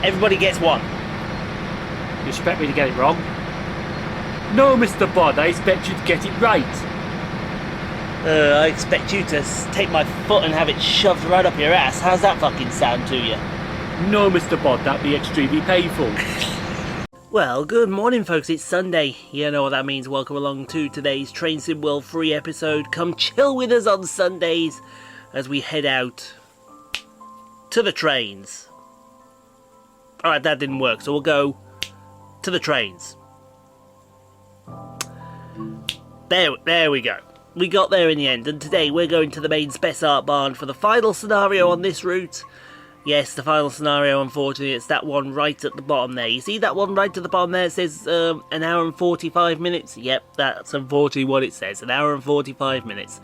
Everybody gets one. You expect me to get it wrong? No, Mr. Bond, I expect you to get it right. I expect you to take my foot and have it shoved right up your ass. How's that fucking sound to you? No, Mr. Bond, that'd be extremely painful. Well, good morning, folks. It's Sunday. You know what that means. Welcome along to today's Train Sim World free episode. Come chill with us on Sundays as we head out to the trains. Alright, that didn't work, so we'll go to the trains. There we go. We got there in the end, and today we're going to the Main Sepssart Bahn for the final scenario on this route. Yes, the final scenario, unfortunately, it's that one right at the bottom there. You see that one right at the bottom there? It says an hour and 45 minutes. Yep, that's unfortunately what it says. An hour and 45 minutes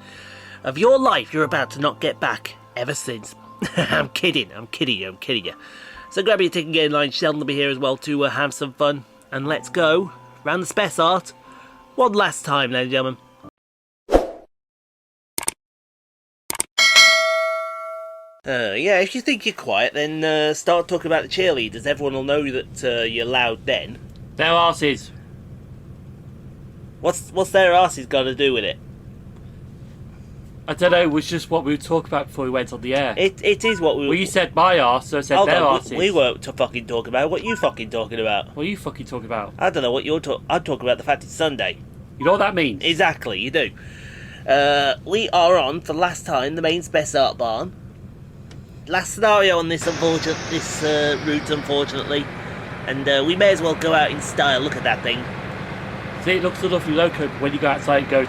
of your life you're about to not get back ever since. I'm kidding you. So grab your ticket and get in line. Sheldon will be here as well to have some fun. And let's go round the Spessart one last time, ladies and gentlemen. Yeah, if you think you're quiet, then start talking about the cheerleaders. Everyone will know that you're loud then. Their arses. What's their arses got to do with it? I don't know, it was just what we were talking about before we went on the air. It is what we were... Well, you said my arse, so I said their arses. We weren't fucking talking about. What are you fucking talking about? What are you fucking talking about? I don't know what you're talking... I'm talking about the fact it's Sunday. You know what that means? Exactly, you do. We are on, for the last time, the Main Sepssart Bahn. Last scenario on this route, unfortunately. And we may as well go out in style. Look at that thing. See, it looks a lovely loco, but when you go outside it goes...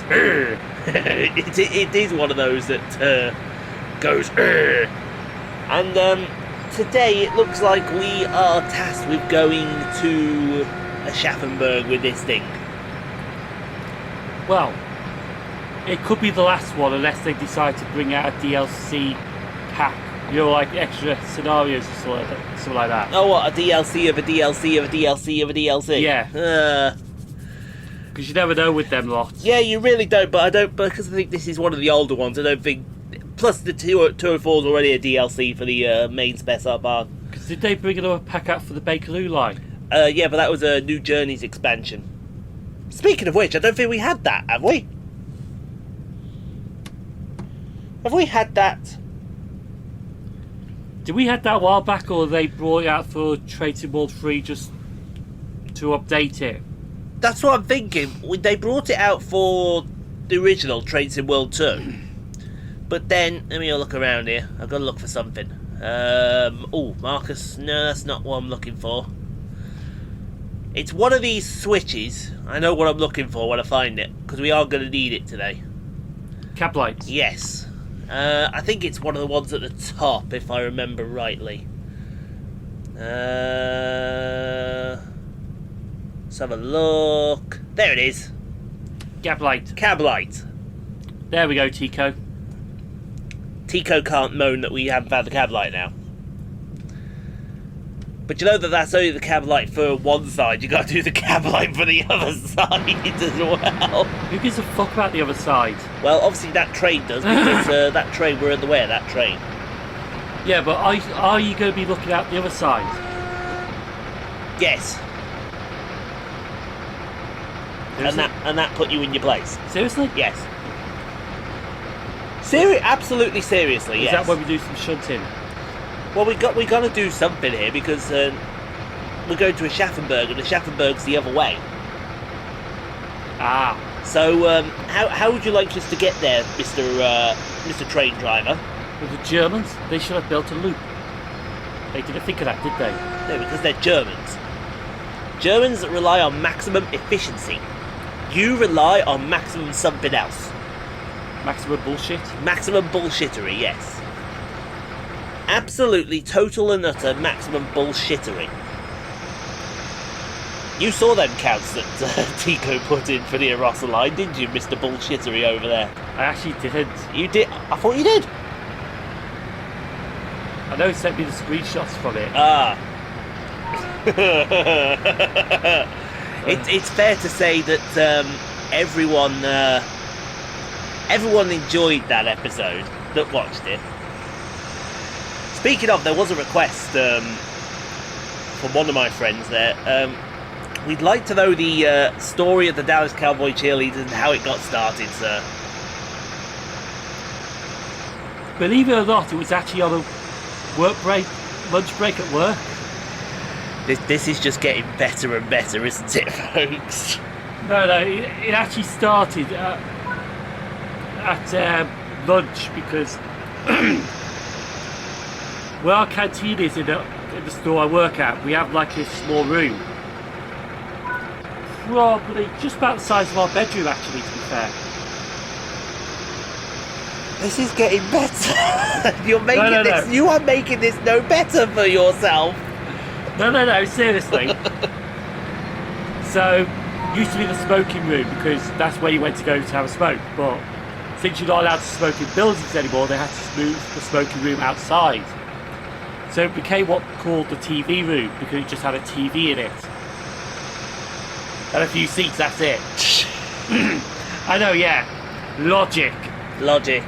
it is one of those that goes... And today it looks like we are tasked with going to a Hafenbahnhof with this thing. Well, it could be the last one unless they decide to bring out a DLC pack. You know, like extra scenarios or something like that. Oh, what? A DLC of a DLC of a DLC of a DLC? Yeah. Because you never know with them lots. Yeah, you really don't, but I don't, because I think this is one of the older ones, I don't think... Plus the 204 is already a DLC for the Main Sepssart Bahn. Because did they bring another pack out for the Bakerloo line? Yeah, but that was a New Journeys expansion. Speaking of which, I don't think we had that, have we? Have we had that? Did we have that a while back, or they brought it out for Train Sim World 3 just to update it? That's what I'm thinking. They brought it out for the original Train Sim World 2. But then, let me look around here. I've got to look for something. Oh, Marcus. No, that's not what I'm looking for. It's one of these switches. I know what I'm looking for when I find it, because we are going to need it today. Cab lights? Yes. I think it's one of the ones at the top, if I remember rightly. Let's have a look. There it is. Cab light. Cab light. There we go, Tico. Tico can't moan that we haven't found the cab light now. But you know that that's only the cab light for one side. You got to do the cab light for the other side as well. Who gives a fuck about the other side? Well, obviously that train does, because that train, we're in the way of that train. Yeah, but are you going to be looking out the other side? Yes. And that put you in your place. Seriously? Yes. Absolutely seriously, yes. Is that when we do some shunting? Well, we got to do something here, because we're going to a Hafenbahnhof, and the Hafenbahnhof's the other way. Ah. So, how would you like us to get there, Mr. Train Driver? With the Germans, they should have built a loop. They didn't think of that, did they? No, because they're Germans. Germans rely on maximum efficiency. You rely on maximum something else. Maximum bullshit? Maximum bullshittery, yes. Absolutely total and utter maximum bullshittery. You saw them counts that Tico put in for the Arosa line, didn't you, Mr. Bullshittery over there? I actually didn't. You did? I thought you did. I know he sent me the screenshots from it. Ah. It's fair to say that everyone enjoyed that episode that watched it. Speaking of, there was a request from one of my friends there. We'd like to know the story of the Dallas Cowboy cheerleaders and how it got started, sir. Believe it or not, it was actually on a lunch break at work. This is just getting better and better, isn't it, folks? No, it actually started at lunch because where our canteen is in the store I work at, we have like a small room. Probably just about the size of our bedroom, actually, to be fair. This is getting better. You're making No. this. You are making this no better for yourself. No, seriously. So, used to be the smoking room because that's where you went to go to have a smoke. But since you're not allowed to smoke in buildings anymore, they had to move the smoking room outside. So it became what called the TV room because it just had a TV in it. And a few seats, that's it. I know, yeah. Logic.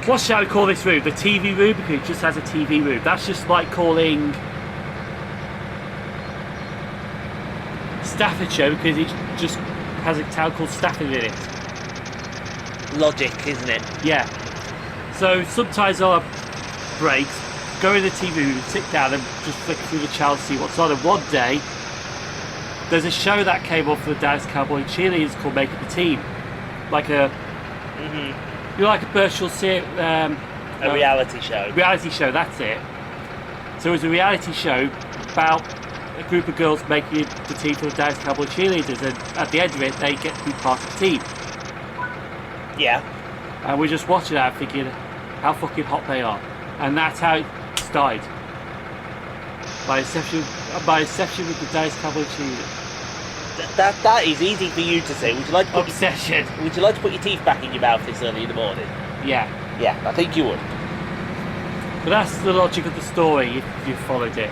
What shall I call this room? The TV room because it just has a TV room. That's just like calling Staffordshire because it just has a town called Stafford in it. Logic, isn't it? Yeah. So sometimes I'll have breaks, go in the TV room, sit down and just flick through the channel to see what's on. And one day, there's a show that came on for the Dallas Cowboy cheerleaders called Making the Team. Like a... You know, like a virtual A reality show. Reality show, that's it. So it was a reality show about a group of girls making the team for the Dallas Cowboy cheerleaders, and at the end of it, they get to be part of the team. Yeah. And we're just watching that thinking how fucking hot they are. And that's how it started. By exception with the Dallas Cowboy cheerleaders. That is easy for you to say. Would you like to put Obsession. Would you like to put your teeth back in your mouth this early in the morning? Yeah. Yeah, I think you would. But that's the logic of the story if you followed it.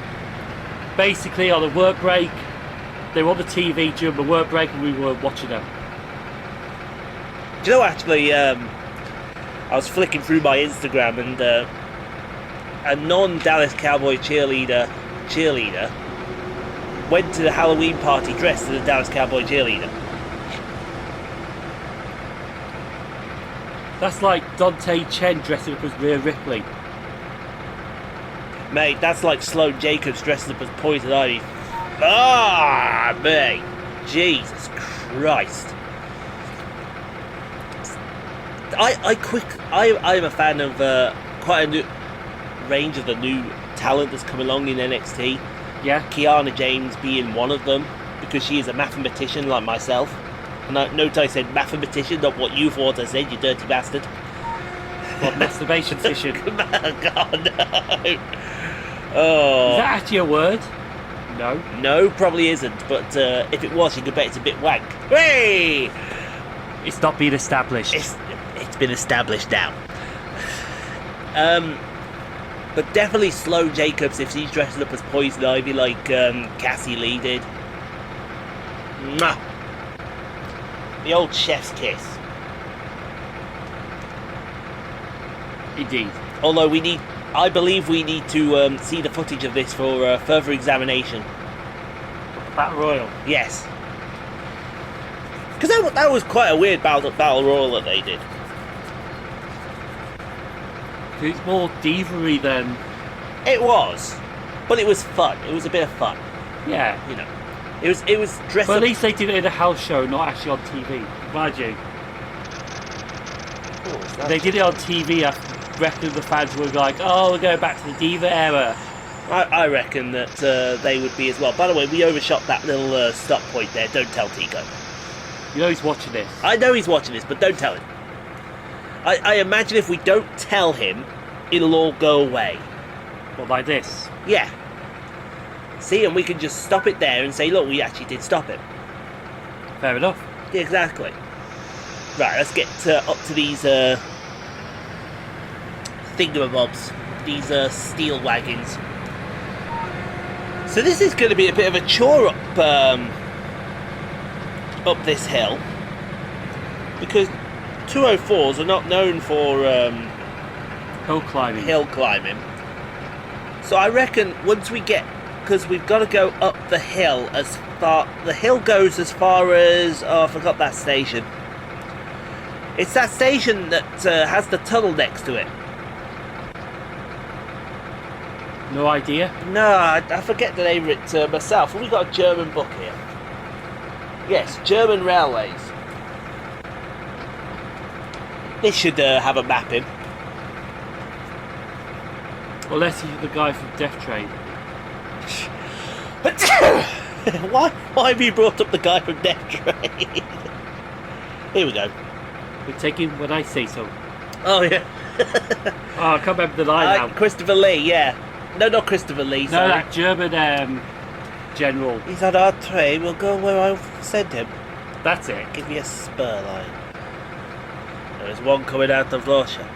Basically, on a work break, they were on the TV during the work break and we were watching them. Do you know, actually, I was flicking through my Instagram and a non-Dallas Cowboy cheerleader went to the Halloween party dressed as a Dallas Cowboy cheerleader. That's like Dante Chen dressing up as Rhea Ripley. Mate, that's like Sloane Jacobs dressed up as Poison Ivy. Ah, mate. Jesus Christ. I'm a fan of quite a new range of the new talent that's come along in NXT. Yeah. Kiana James being one of them, because she is a mathematician like myself. And note I said mathematician, not what you thought I said, you dirty bastard. What, masturbation session? Oh, God, no. Oh. Is that actually a word? No. No, probably isn't, but if it was, you could bet it's a bit wank. Hey! It's not been established. It's been established now. But definitely Sloane Jacobs if she's dressed up as Poison Ivy like Cassie Lee did. Mwah. The old chef's kiss. Indeed. Although I believe we need to see the footage of this for further examination. Battle Royal. Yes. Because that was quite a weird battle royal that they did. It's more thievery than... It was, but it was fun. It was a bit of fun. Yeah. You know, it was dressed But up. at least they did it in a house show, not actually on TV. Mind you. They did it on TV. I reckon the fans were like, "Oh, we're going back to the Diva era." I reckon that they would be as well. By the way, we overshot that little stop point there. Don't tell Tico. You know he's watching this. I know he's watching this, but don't tell him. I imagine if we don't tell him, it'll all go away. What, like this? Yeah. See, and we can just stop it there and say, look, we actually did stop it. Fair enough. Yeah, exactly. Right, let's get up to these thingamabobs, these steel wagons. So this is going to be a bit of a chore up this hill, because 204s are not known for Hill climbing. hill climbing. So I reckon once we get, because we've got to go up the hill as far... The hill goes as far as... Oh, I forgot that station. It's that station that has the tunnel next to it. No idea. No, I forget the name of it myself. Have we got a German book here? Yes, German Railways. This should have a mapping. Unless he's the guy from Death Train. Why have you brought up the guy from Death Train? Here we go. We're taking when I say so. Oh, yeah. Oh, I can't remember the line now. Christopher Lee, yeah. No, not Christopher Lee, sorry. No, that German general. He's on our train, we'll go where I sent him. That's it. Give me a spur line. There's one coming out of Russia.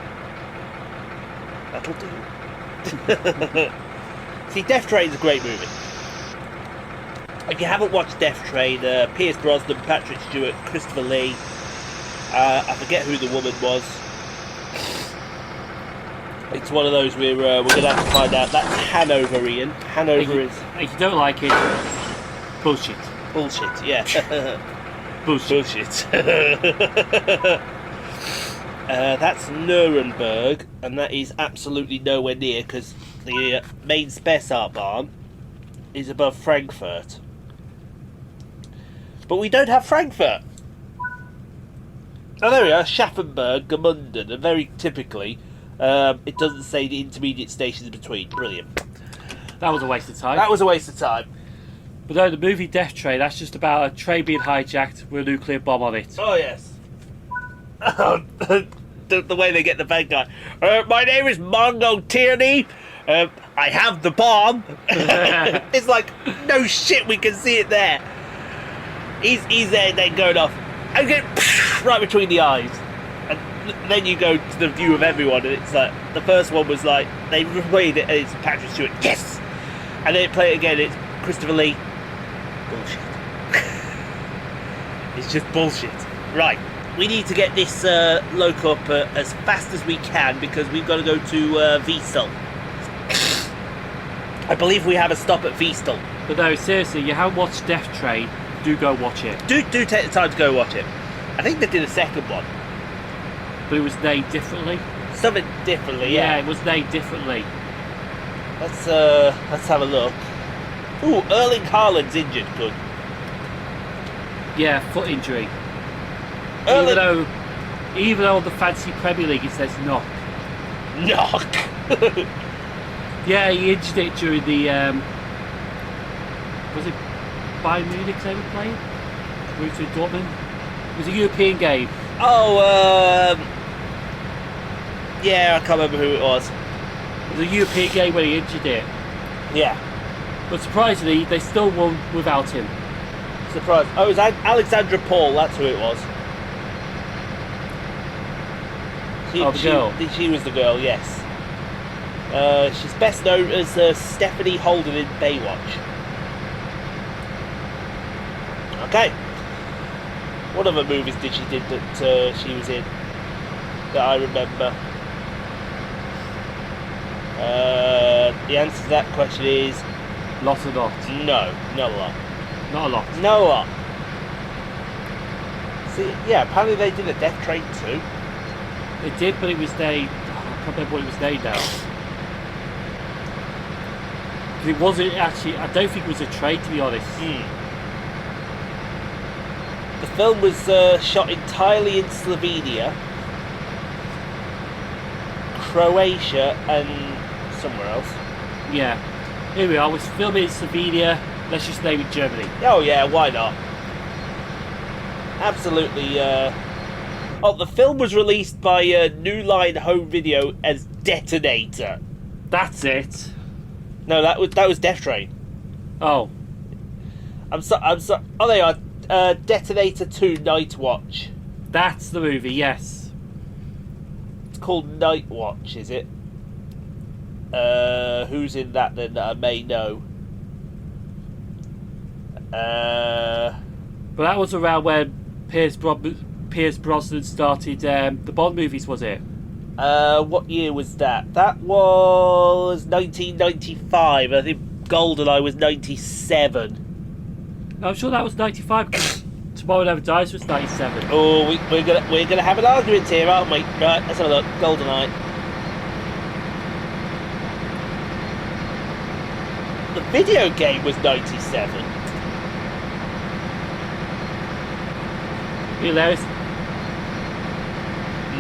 That'll do. See, Death Train's a great movie. If you haven't watched Death Train, Pierce Brosnan, Patrick Stewart, Christopher Lee, I forget who the woman was. It's one of those we're going to have to find out. That's Hanoverian. Hanover is... If you don't like it, bullshit. Bullshit, yeah. Bullshit. That's Nuremberg, and that is absolutely nowhere near, because the Main Sepssart Bahn is above Frankfurt. But we don't have Frankfurt. Oh, there we are, Schaffenburg, Gmunden, and very typically, it doesn't say the intermediate stations between. Brilliant. That was a waste of time. That was a waste of time. But no, the movie Death Train, that's just about a train being hijacked with a nuclear bomb on it. Oh, yes. The way they get the bad guy. My name is Mongo Tierney. I have the bomb. It's like, no shit, we can see it there. He's there, then going off. And get right between the eyes. And then you go to the view of everyone, and it's like, the first one was like, they replayed it, and it's Patrick Stewart, yes! And then they play it again, it's Christopher Lee. Bullshit. It's just bullshit. Right. We need to get this loc up as fast as we can, because we've got to go to Wiesel. I believe we have a stop at Wiesel. But no, seriously, you haven't watched Death Train, do go watch it. Do take the time to go watch it. I think they did a second one. But it was named differently? Something differently, Yeah, it was named differently. Let's have a look. Ooh, Erling Haaland's injured, good. Yeah, foot injury. Erling... Even though the fancy Premier League it says knock. Knock! Yeah, he injured it during the was it Bayern Munich they were playing? Moved to Dortmund? It was a European game. Oh, yeah, I can't remember who it was. It was a European game where he injured it. Yeah. But surprisingly, they still won without him. Surprise. Oh, it was Alexandra Paul, that's who it was. The girl. She was the girl, yes. She's best known as Stephanie Holden in Baywatch. Okay. What other movies did she did that she was in that I remember? The answer to that question is Lot or not? no, not a lot. Not a lot. No lot. See, yeah, apparently they did a Death Train too. It did, but it was named... I can't remember what it was named now. Because it wasn't actually... I don't think it was a train, to be honest. The film was shot entirely in Slovenia, Croatia, and somewhere else. Yeah. Here we are. We're filming in Slovenia. Let's just name it Germany. Oh yeah, why not? Absolutely. Oh, the film was released by New Line Home Video as Detonator. That's it. No, that was Death Train. Oh. I'm so. Oh, they are. Detonator 2 Night Watch. That's the movie, yes. It's called Night Watch, is it? Who's in that then that I may know? But that was around when Pierce Brosnan started the Bond movies, was it? What year was that? That was 1995. I think GoldenEye was 97. I'm sure that was 95 because Tomorrow Never Dies was 97. Oh, we're gonna have an argument here, aren't we? Right, let's have a look. GoldenEye. The video game was 97. Hilarious.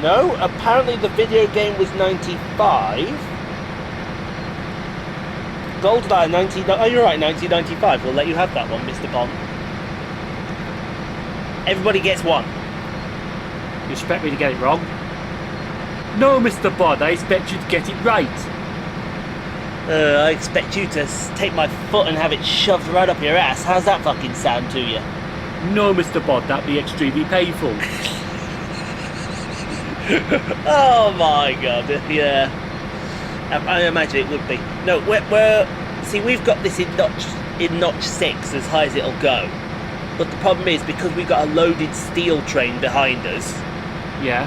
No, apparently the video game was 95. GoldenEye 19. Oh, you're right, 1995. We'll let you have that one, Mr. Bond. Everybody gets one. You expect me to get it wrong? No, Mr. Bond, I expect you to get it right. I expect you to take my foot and have it shoved right up your ass. How's that fucking sound to you? No, Mr. Bond, that'd be extremely painful. Oh my god, yeah. I imagine it would be. No, see, we've got this in notch 6, as high as it'll go. But the problem is, because we've got a loaded steel train behind us, Yeah.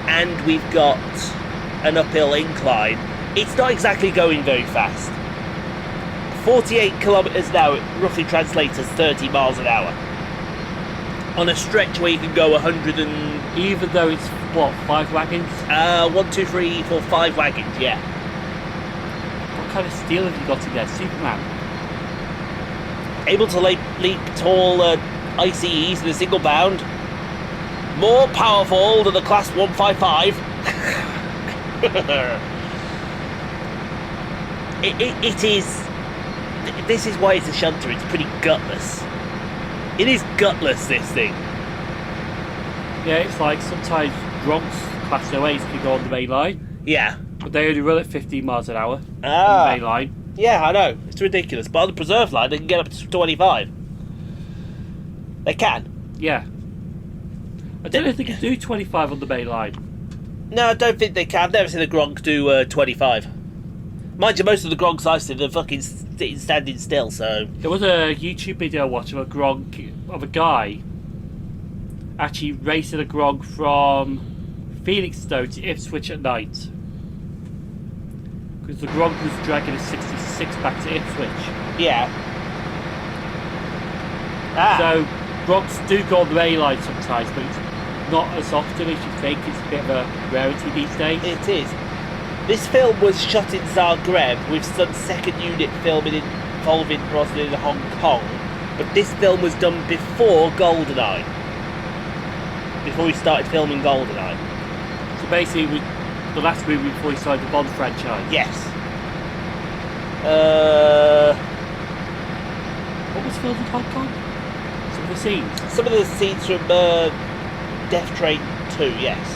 and we've got an uphill incline, it's not exactly going very fast. 48 kilometres an hour roughly translates as 30 miles an hour. On a stretch where you can go 100 and... Even though it's, what, 5 wagons? 1, 2, 3, 4, 5 wagons, yeah. What kind of steel have you got in there? Superman? Able to leap tall ICEs in a single bound. More powerful than the Class 155. It is... This is why it's a shunter. It's pretty gutless. It is gutless, this thing. Yeah, it's like sometimes Gronk's Class 08s can go on the main line, Yeah. but they only run at 15 miles an hour on the main line. Yeah, I know. It's ridiculous. But on the preserve line, they can get up to 25. They can. Yeah. I don't know if they can do 25 on the main line. No, I don't think they can. I've never seen a Gronk do 25. Mind you, most of the Gronks I've seen are fucking standing still, so... There was a YouTube video I watched of a Gronk, of a guy actually racing a Gronk from Felixstowe to Ipswich at night. Because the Gronk was dragging a 66 back to Ipswich. Yeah. So Gronks do go on the main line sometimes, but it's not as often as you think. It's a bit of a rarity these days. It is. This film was shot in Zagreb with some second unit filming involving Brosnan in Hong Kong, but this film was done before GoldenEye. Before we started filming GoldenEye. So basically, the last movie before he started the Bond franchise. Yes. What was filmed in Hong Kong? Some of the scenes. Some of the scenes from Death Train 2, yes.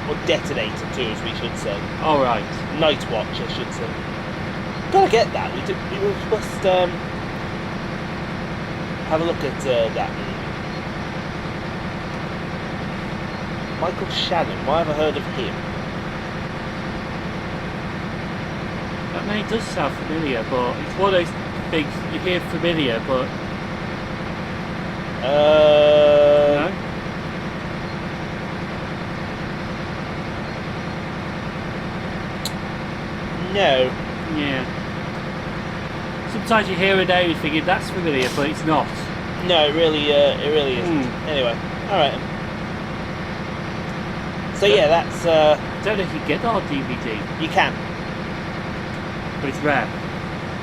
Or Detonator 2, as we should say. All right. Night Watch, I should say. Gotta get that. We must have a look at that. Michael Shannon. Why have I heard of him? That name does sound familiar, but it's one of those things you hear familiar, but no. No. Yeah. Sometimes you hear a name and thinking that's familiar, but it's not. No, it really isn't. Anyway, all right. So yeah, that's. I don't know if you get that on DVD, You can. but it's rare.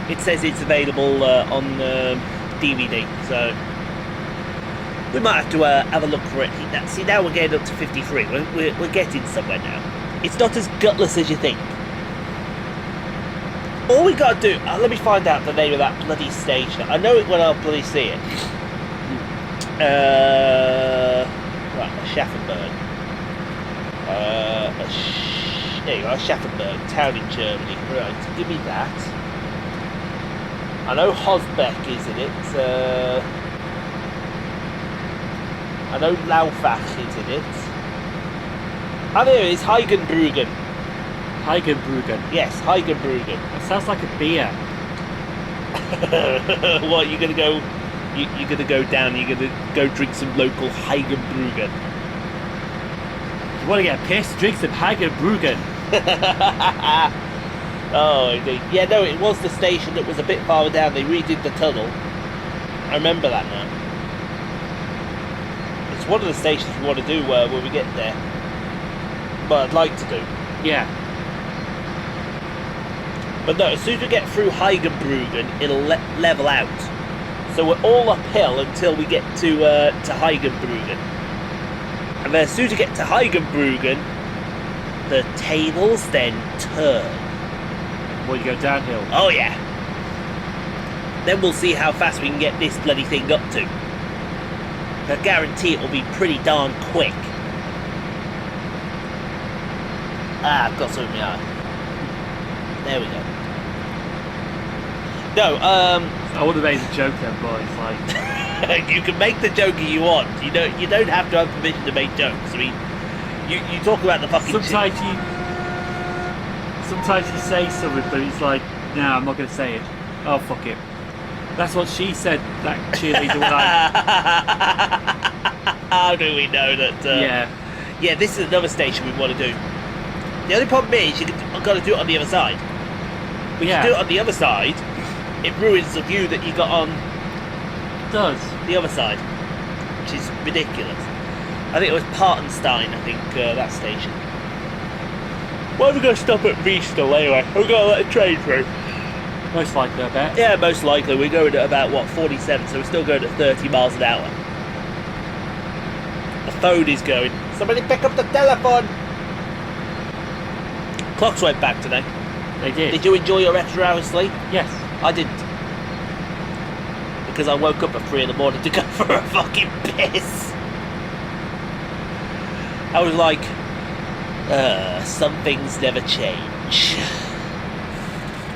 It says it's available on DVD, so we might have to have a look for it. See, now we're getting up to 53. We're getting somewhere now. It's not as gutless as you think. All we gotta do... let me find out the name of that bloody stage now. I know it when I'll bloody see it. Right, Schaffenburg. There you are, Schaffenburg, town in Germany. Right, give me that. I know Hosbeck is in it. I know Laufach is in it. Oh, there it is, Heigenbrügen. Heigenbrügen. Yes, Heigenbrügen. That sounds like a beer. What, you're gonna go? You're gonna go down. You're gonna go drink some local Heigenbrügen. You want to get pissed? Drink some Heigenbrügen. Oh, indeed. Yeah, no, it was the station that was a bit farther down. They redid the tunnel. I remember that now. It's one of the stations we want to do when we get there. But I'd like to do. Yeah. But no, as soon as we get through Heigenbruggen, it'll level out. So we're all uphill until we get to Heigenbruggen. And then as soon as we get to Heigenbruggen, the tables then turn. Well, you go downhill. Oh yeah. Then we'll see how fast we can get this bloody thing up to. I guarantee it will be pretty darn quick. Ah, I've got something in my eye. There we go. No, I would have made a joke then, but it's like... you can make the joke you want. You don't have to have permission to make jokes. I mean, you talk about the fucking Sometimes you say something, but it's like, nah, I'm not going to say it. Oh, fuck it. That's what she said, that cheerleader when How do we know that... Yeah, this is another station we want to do. The only problem is you've got to do it on the other side. When you do it on the other side, it ruins the view that you got on It does. the other side, which is ridiculous. I think it was Partenstein, that station. Why are we going to stop at Riestel anyway? We're going to let the train through. Most likely, I bet. Yeah, most likely. We're going at about, 47, so we're still going at 30 miles an hour. The phone is going. Somebody pick up the telephone! Clocks went back today. They did. Did you enjoy your extra hour's sleep? Yes. I didn't. Because I woke up at 3 in the morning to go for a fucking piss. I was like, some things never change.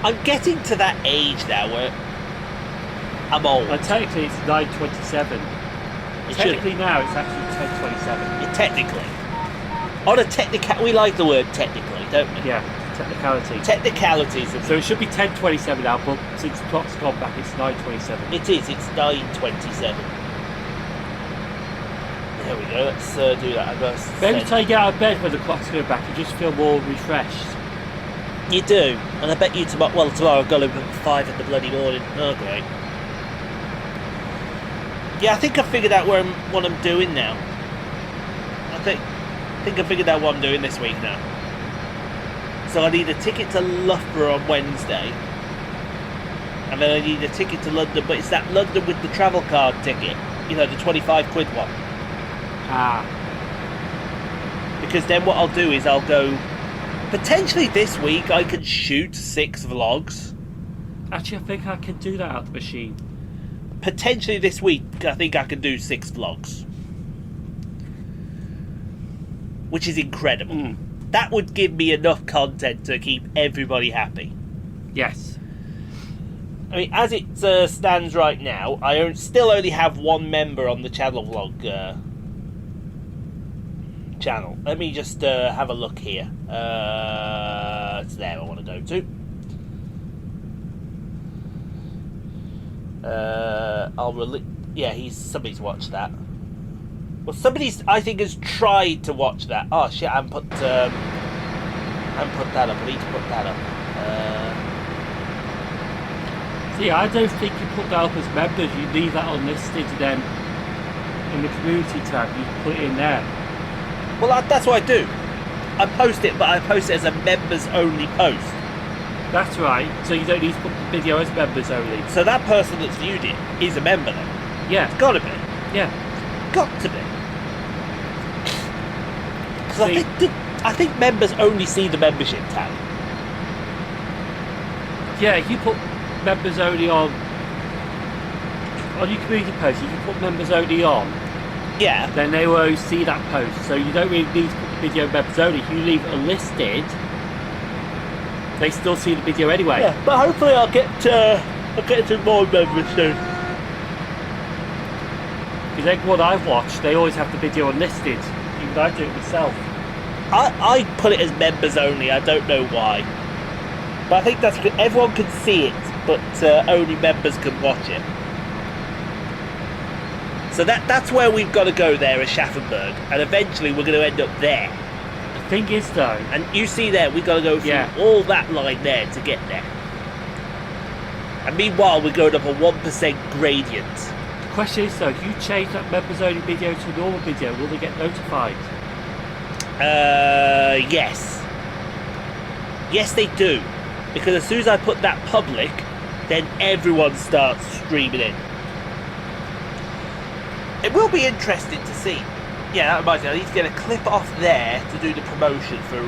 I'm getting to that age now where I'm old. Well, technically it's 9:27. Technically now it's actually 10:27. Technically. On a we like the word technically, don't we? Yeah, technicality. Technicalities. So it should be 10:27 now, but since the clock's gone back, it's 9:27. It is. It's 9:27. There we go. Let's do that. Every time you get out of bed when the clock's going back, you just feel more refreshed. You do, and I bet you tomorrow. Well, tomorrow I've got to open at 5 in the bloody morning. Oh, great. Yeah, I think I figured out what I'm doing now. I think I figured out what I'm doing this week now. So I need a ticket to Loughborough on Wednesday, and then I need a ticket to London, but it's that London with the travel card ticket. You know, the £25 one. Ah. Because then what I'll do is I'll go. Potentially this week I can shoot 6 vlogs. Actually, I think I can do that out the machine. Potentially this week I think I can do 6 vlogs. Which is incredible. Mm. That would give me enough content to keep everybody happy. Yes. I mean, as it stands right now, I still only have 1 member on the channel vlog channel. Let me just have a look here. It's there I want to go to. Somebody's watched that. Well, somebody's, I think, has tried to watch that. Oh shit! I haven't put that up. I need to put that up. See, I don't think you put that up as members. You leave that unlisted, and then in the community tab, you put it in there. Well, that's what I do. I post it, but I post it as a members-only post. That's right. So you don't need to put the video as members only. So that person that's viewed it is a member then? Yeah. It's gotta be. Yeah. Got to be. Because I think members only see the membership tab. Yeah, if you put members only on your community post, you can put members only on. Yeah. Then they will see that post. So you don't really need to put the video members only. If you leave it unlisted, they still see the video anyway. Yeah, but hopefully I'll get to more members soon. Because everyone I've watched, they always have the video unlisted. Even I do it myself. I put it as members only. I don't know why, but I think that's good. Everyone can see it, but only members can watch it. So that's where we've got to go there at Schaffenburg, and eventually we're going to end up there. Thing is, though, And you see there, we got to go through all that line there to get there. And meanwhile, we're going up a 1% gradient. the question is, though, if you change that members-only video to a normal video, will they get notified? Yes. Yes, they do. Because as soon as I put that public, then everyone starts streaming in. It will be interesting to see. Yeah, that reminds me, I need to get a clip off there to do the promotion for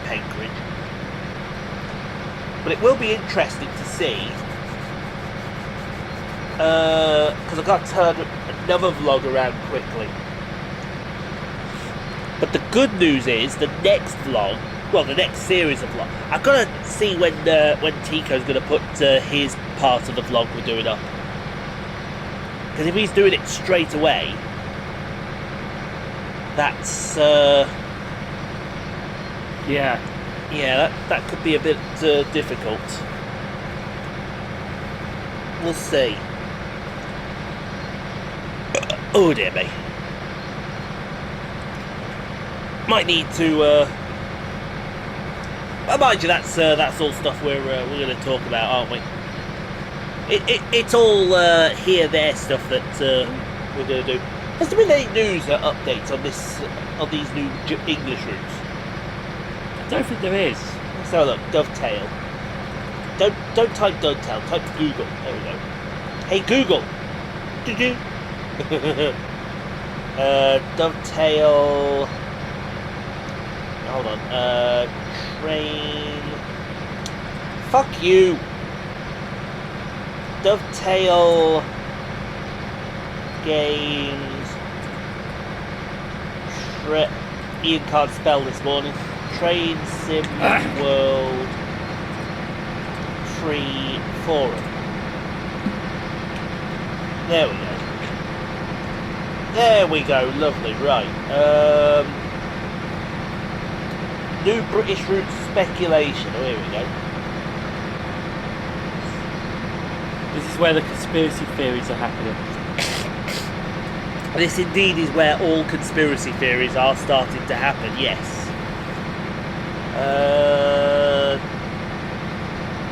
Penkridge. But it will be interesting to see. Because I've got to turn another vlog around quickly. But the good news is, the next vlog, well, the next series of vlogs, I've got to see when Tico's going to put his part of the vlog we're doing up. Because if he's doing it straight away, that's Yeah. that could be a bit difficult. We'll see. Oh dear me. Might need to. Well, mind you, that's all stuff we're going to talk about, aren't we? It's all here there stuff that we're going to do. Has there been any news updates on these new English routes? I don't think there is. Let's have a look. Dovetail. Don't type dovetail. Type Google. There we go. Hey Google. Dovetail. Hold on. Train. Fuck you. Dovetail. Games. Ian can't spell this morning. Train Sim World Tree Forum. There we go. There we go. Lovely. Right. New British route speculation. Oh, here we go. This is where the conspiracy theories are happening. This indeed is where all conspiracy theories are starting to happen, yes.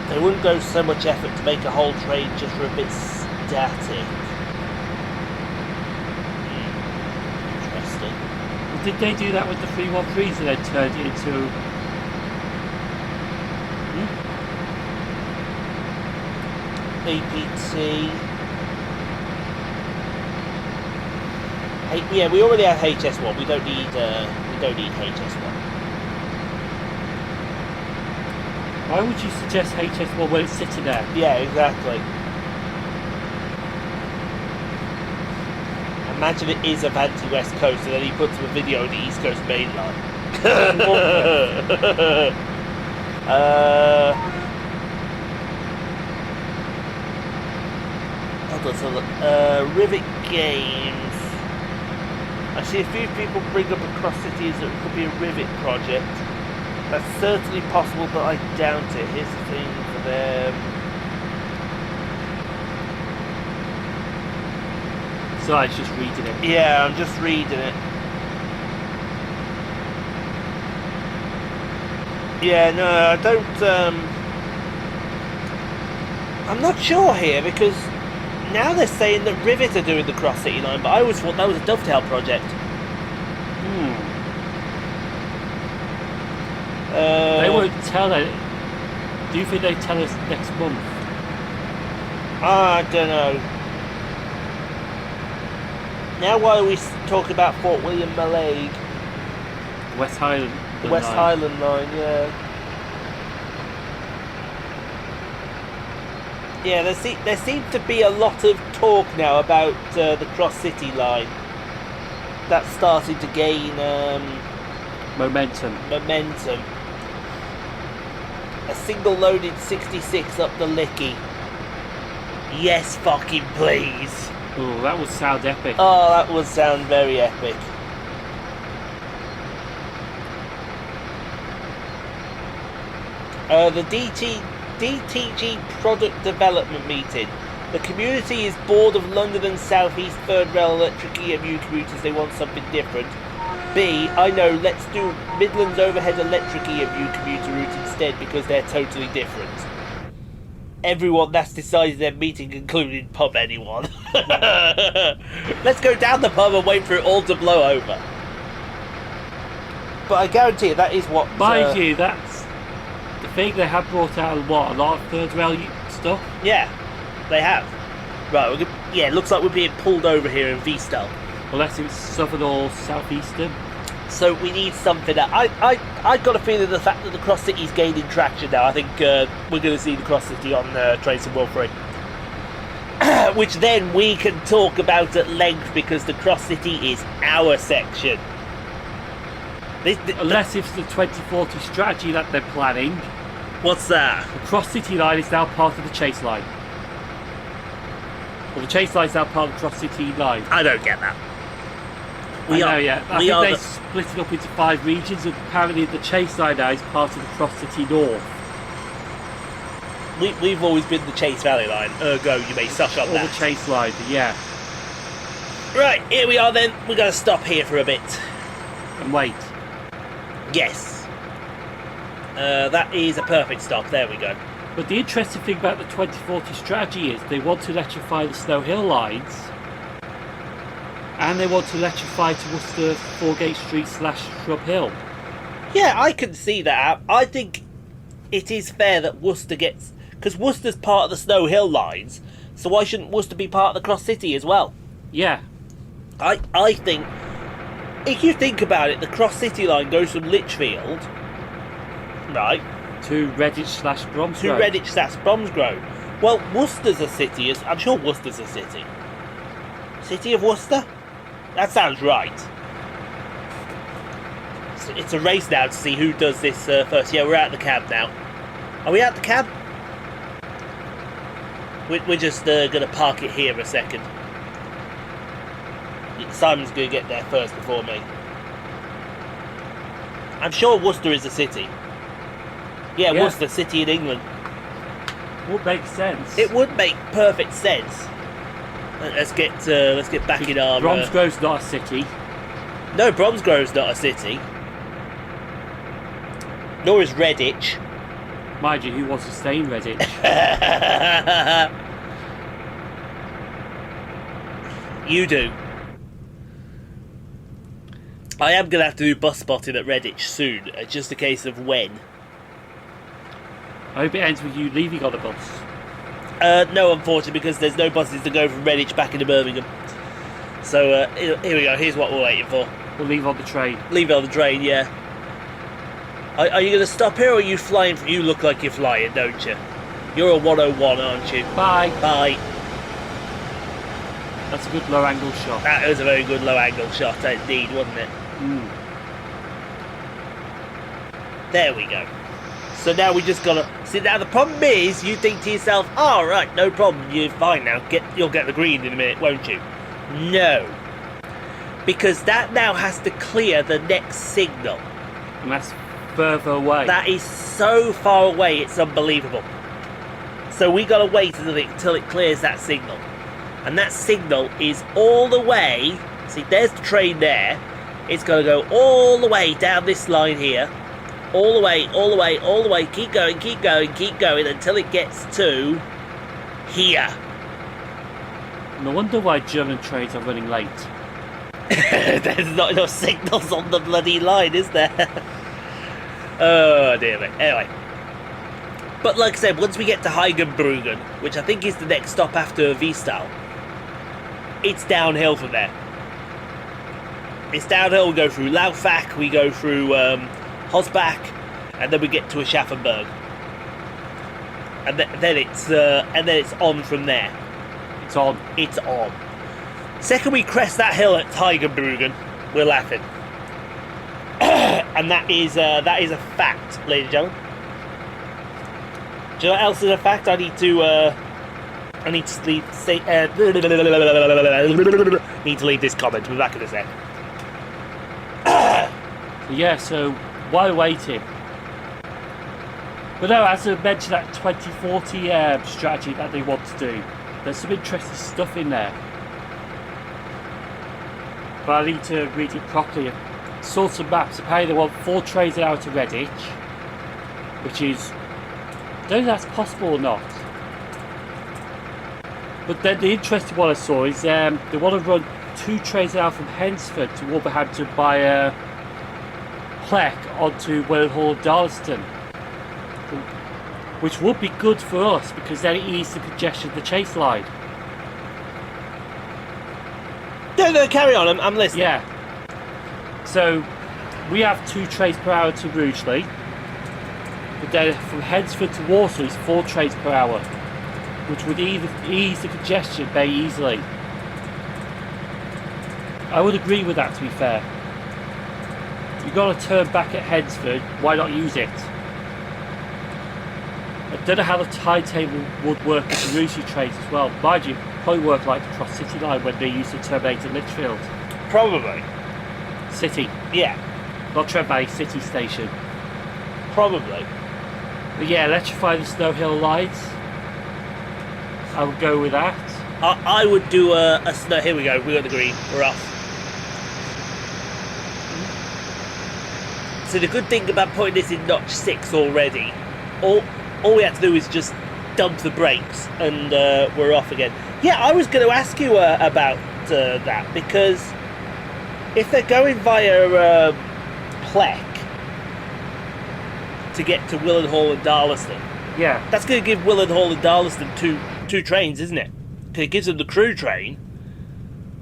They wouldn't go so much effort to make a whole train just for a bit static. Interesting. Did they do that with the 313s and then turned it into... APT. Yeah, we already have HS1. We don't need HS1. Why would you suggest HS1 when it's sitting there? Yeah, exactly. Imagine it is Avanti West Coast, and then he puts a video of the East Coast main line. Hold on, so look. Rivet Games. I see a few people bring up across cities that it could be a rivet project. That's certainly possible, but I doubt it. Here's the thing for them. So I was just reading it. Yeah, I'm just reading it. Yeah, no, I don't. I'm not sure here because now they're saying that Rivet are doing the cross city line, but I always thought that was a dovetail project. They won't tell it. Do you think they tell us next month? I don't know. Now why are we talking about Fort William Mallaig? West Highland. The West Highland line, yeah. Yeah, there seems to be a lot of talk now about the Cross City line. That's starting to gain momentum. A single loaded 66 up the Licky. Yes, fucking please. Oh, that would sound epic. Oh, that would sound very epic. The DTG product development meeting. The community is bored of London and South East Third Rail electric EMU commuters. They want something different. B, I know, let's do Midlands Overhead Electric EMU commuter route instead because they're totally different. Everyone that's decided their meeting concluded pub anyone. Let's go down the pub and wait for it all to blow over. But I guarantee you that is what... Mind you, that's the thing. They have brought out a lot of third rail stuff. Yeah, they have. Right, yeah, it looks like we're being pulled over here in Vstal. Unless it's southern or southeastern. So we need something that... I got a feeling the fact that the Cross City's gaining traction now. I think we're going to see the Cross City on Trace and Wilfred. Which then we can talk about at length because the Cross City is our section. Unless it's the 2040 strategy that they're planning. What's that? The Cross City line is now part of the Chase line. Well, the Chase line is now part of the Cross City line. I don't get that. I think they split it up into 5 regions, and apparently the Chase line now is part of the Cross City North. We've always been the Chase Valley line, ergo you may suck on that. Or the Chase line, yeah. Right, here we are then. We're going to stop here for a bit. And wait. Yes. That is a perfect stop, there we go. But the interesting thing about the 2040 strategy is they want to electrify the Snow Hill lines, and they want to electrify to Worcester, Foregate Street / Shrub Hill. Yeah, I can see that. I think it is fair that Worcester gets... Because Worcester's part of the Snow Hill lines, so why shouldn't Worcester be part of the Cross City as well? Yeah. I think... If you think about it, the Cross City line goes from Lichfield, right, to Redditch / Bromsgrove. To Redditch / Bromsgrove. Well, Worcester's a city. I'm sure Worcester's a city. City of Worcester? That sounds right. It's a race now to see who does this first. Yeah, we're at the cab now. Are we at the cab? We're just going to park it here a second. Simon's going to get there first before me. I'm sure Worcester is a city. Yeah, Worcester, city in England. Would make sense. It would make perfect sense. Let's get back in our... Bromsgrove's not a city. No, Bromsgrove's not a city. Nor is Redditch. Mind you, who wants to stay in Redditch? You do. I am going to have to do bus spotting at Redditch soon. It's just a case of when. I hope it ends with you leaving on the bus. No, unfortunately, because there's no buses to go from Redditch back into Birmingham. So, here we go. Here's what we're waiting for. We'll leave on the train. Leave it on the train, yeah. Are you going to stop here, or are you flying? You look like you're flying, don't you? You're a 101, aren't you? Bye. Bye. That's a good low-angle shot. That was a very good low-angle shot, indeed, wasn't it? Mm. There we go. So now we just gotta... See, now the problem is, you think to yourself, oh, right, no problem, you're fine now, you'll get the green in a minute, won't you? No. Because that now has to clear the next signal. And that's further away. That is so far away, it's unbelievable. So we gotta wait until it clears that signal. And that signal is all the way... See, there's the train there. It's gotta go all the way down this line here. All the way, all the way, all the way. Keep going, keep going, keep going until it gets to here. No wonder why German trains are running late. There's not enough signals on the bloody line, is there? Oh dear me. Anyway. But like I said, once we get to Heigenbruggen, which I think is the next stop after Vstal, it's downhill from there. It's downhill. We go through Laufach, we go through Hosbach, and then we get to Aschaffenburg, and then it's on from there. It's on. It's on. Second we crest that hill at Heigenbruggen, we're laughing, and that is a fact, ladies and gentlemen. Do you know what else is a fact? I need to leave this comment. We're back in a sec. Yeah, so while waiting. But no, as I mentioned, that 2040 strategy that they want to do, there's some interesting stuff in there. But I need to read it properly. saw some maps. Apparently they want 4 trains an hour to Redditch, which is, I don't know if that's possible or not. But then the interesting one I saw is they want to run 2 trains an hour from Hensford to Wolverhampton via Plec onto Willenhall and Darlaston, which would be good for us because then it eases the congestion of the Chase line. No, carry on, I'm listening. Yeah. So we have 2 trains per hour to Rugeley, but then from Hensford to Walsall it's 4 trains per hour, which would ease the congestion very easily. I would agree with that, to be fair. You've got to turn back at Hensford, why not use it? I don't know how the timetable would work with the Rugeley trains as well. Mind you, probably work like the Cross City line when they used to terminate at Litchfield. Probably. City. Yeah. Not Trent Valley, City Station. Probably. But yeah, electrify the Snow Hill lines. I would go with that. I would do a snow. Here we go. We got the green. We're off. So the good thing about putting this in notch 6 already, all we have to do is just dump the brakes and we're off again. Yeah, I was going to ask you about that, because if they're going via Plec to get to Willenhall and Darlaston, Yeah. that's going to give Willenhall and Darlaston two trains, isn't it? 'Cause it gives them the crew train,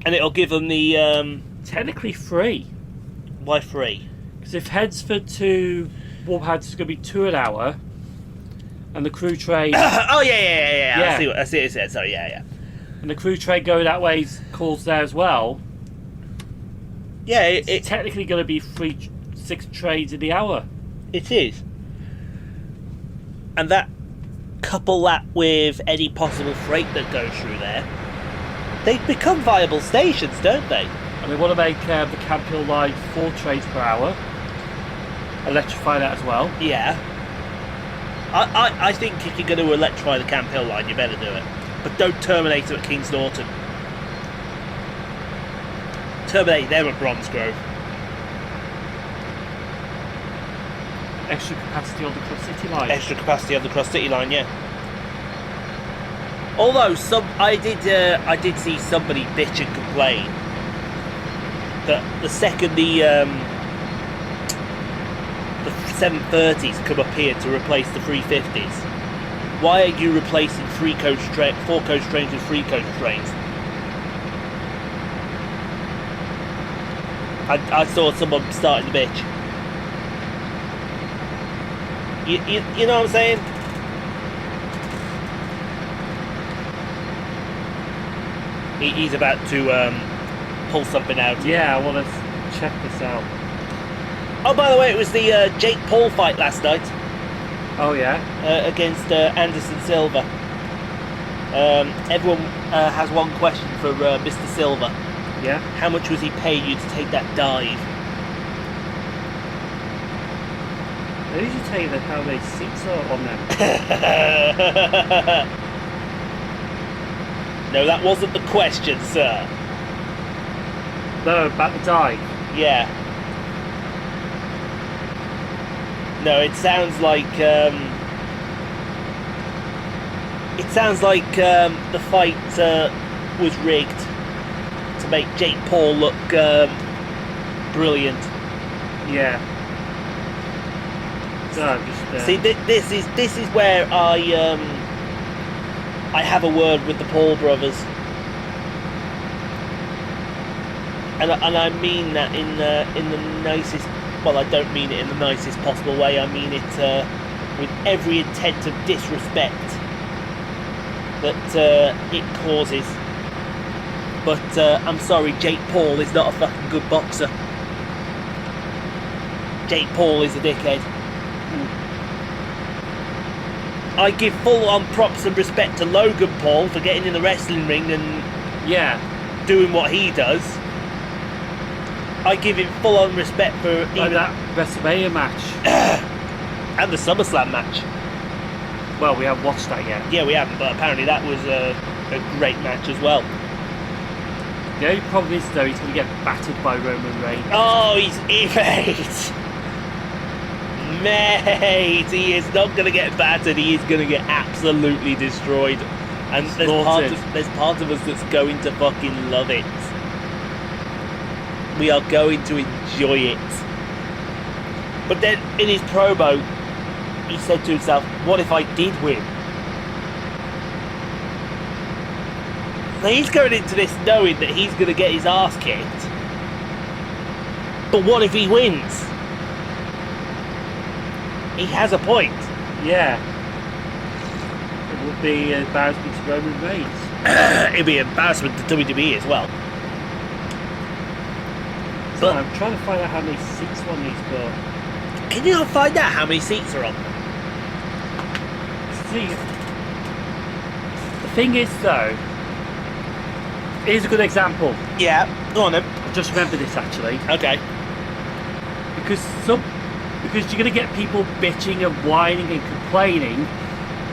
and it'll give them the Technically 3. why 3? Because if Hensford to Wolverhampton is going to be 2 an hour, and the crew train Oh yeah. Yeah. I see what it said. Sorry, yeah. and the crew train going that way calls there as well, Yeah, it's technically going to be 6 trains in the hour. it is. And that, couple that with any possible freight that goes through there, they become viable stations, don't they? And they want to make the Camp Hill line 4 trains per hour. Electrify that as well. Yeah. I think if you're going to electrify the Camp Hill line, you better do it. But don't terminate it at Kings Norton. Terminate them at Bromsgrove. Extra capacity on the Cross City line. Extra capacity of the Cross City line, yeah. Although I did see somebody bitch and complain that the second the 730s come up here to replace the 350s, why are you replacing 4-coach trains with 3-coach trains? I saw someone starting to bitch. You know what I'm saying? He's about to pull something out. Yeah, I want to check this out. Oh, by the way, it was the Jake Paul fight last night Oh yeah? against Anderson Silva. Everyone has one question for Mr. Silva. Yeah? How much was he paying you to take that dive? They usually tell you that how many seats are on them. No, that wasn't the question, sir. No, about the dive. Yeah. No, it sounds like the fight was rigged to make Jake Paul look brilliant. Yeah. So just See, this is where I have a word with the Paul brothers, and I mean that in the nicest. Well, I don't mean it in the nicest possible way. I mean it with every intent of disrespect that it causes. But I'm sorry, Jake Paul is not a fucking good boxer. Jake Paul is a dickhead. I give full-on props and respect to Logan Paul for getting in the wrestling ring and yeah. doing what he does. I give him full-on respect for Like even that WrestleMania match. and the SummerSlam match. Well, we haven't watched that yet. Yeah, we haven't, but apparently that was a great match as well. The only problem is though, he's going to get battered by Roman Reigns. Oh, mate, he is not going to get battered. He is going to get absolutely destroyed. And there's part of us that's going to fucking love it. We are going to enjoy it. But then in his promo, he said to himself, what if I did win? So he's going into this knowing that he's going to get his ass kicked. But what if he wins? He has a point. Yeah. It would be an embarrassment to Roman Reigns. It'd be an embarrassment to WWE as well. So I'm trying to find out how many seats on these got. Can you not find out how many seats are on them? See, the thing is though, here's a good example. Yeah, go on then. I just remember this actually. Okay. Because you're going to get people bitching and whining and complaining.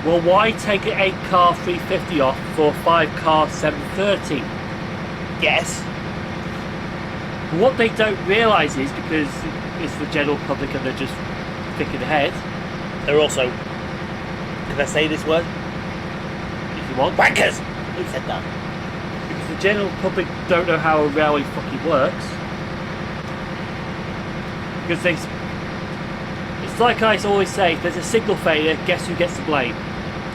Well, why take an 8-car 350 off for a 5-car 730? Yes. But what they don't realise is, because it's the general public and they're just thinking ahead. They're also, can I say this word? If you want. Wankers! Who said that? Because the general public don't know how a railway fucking works. Because it's like I always say, if there's a signal failure, guess who gets the blame?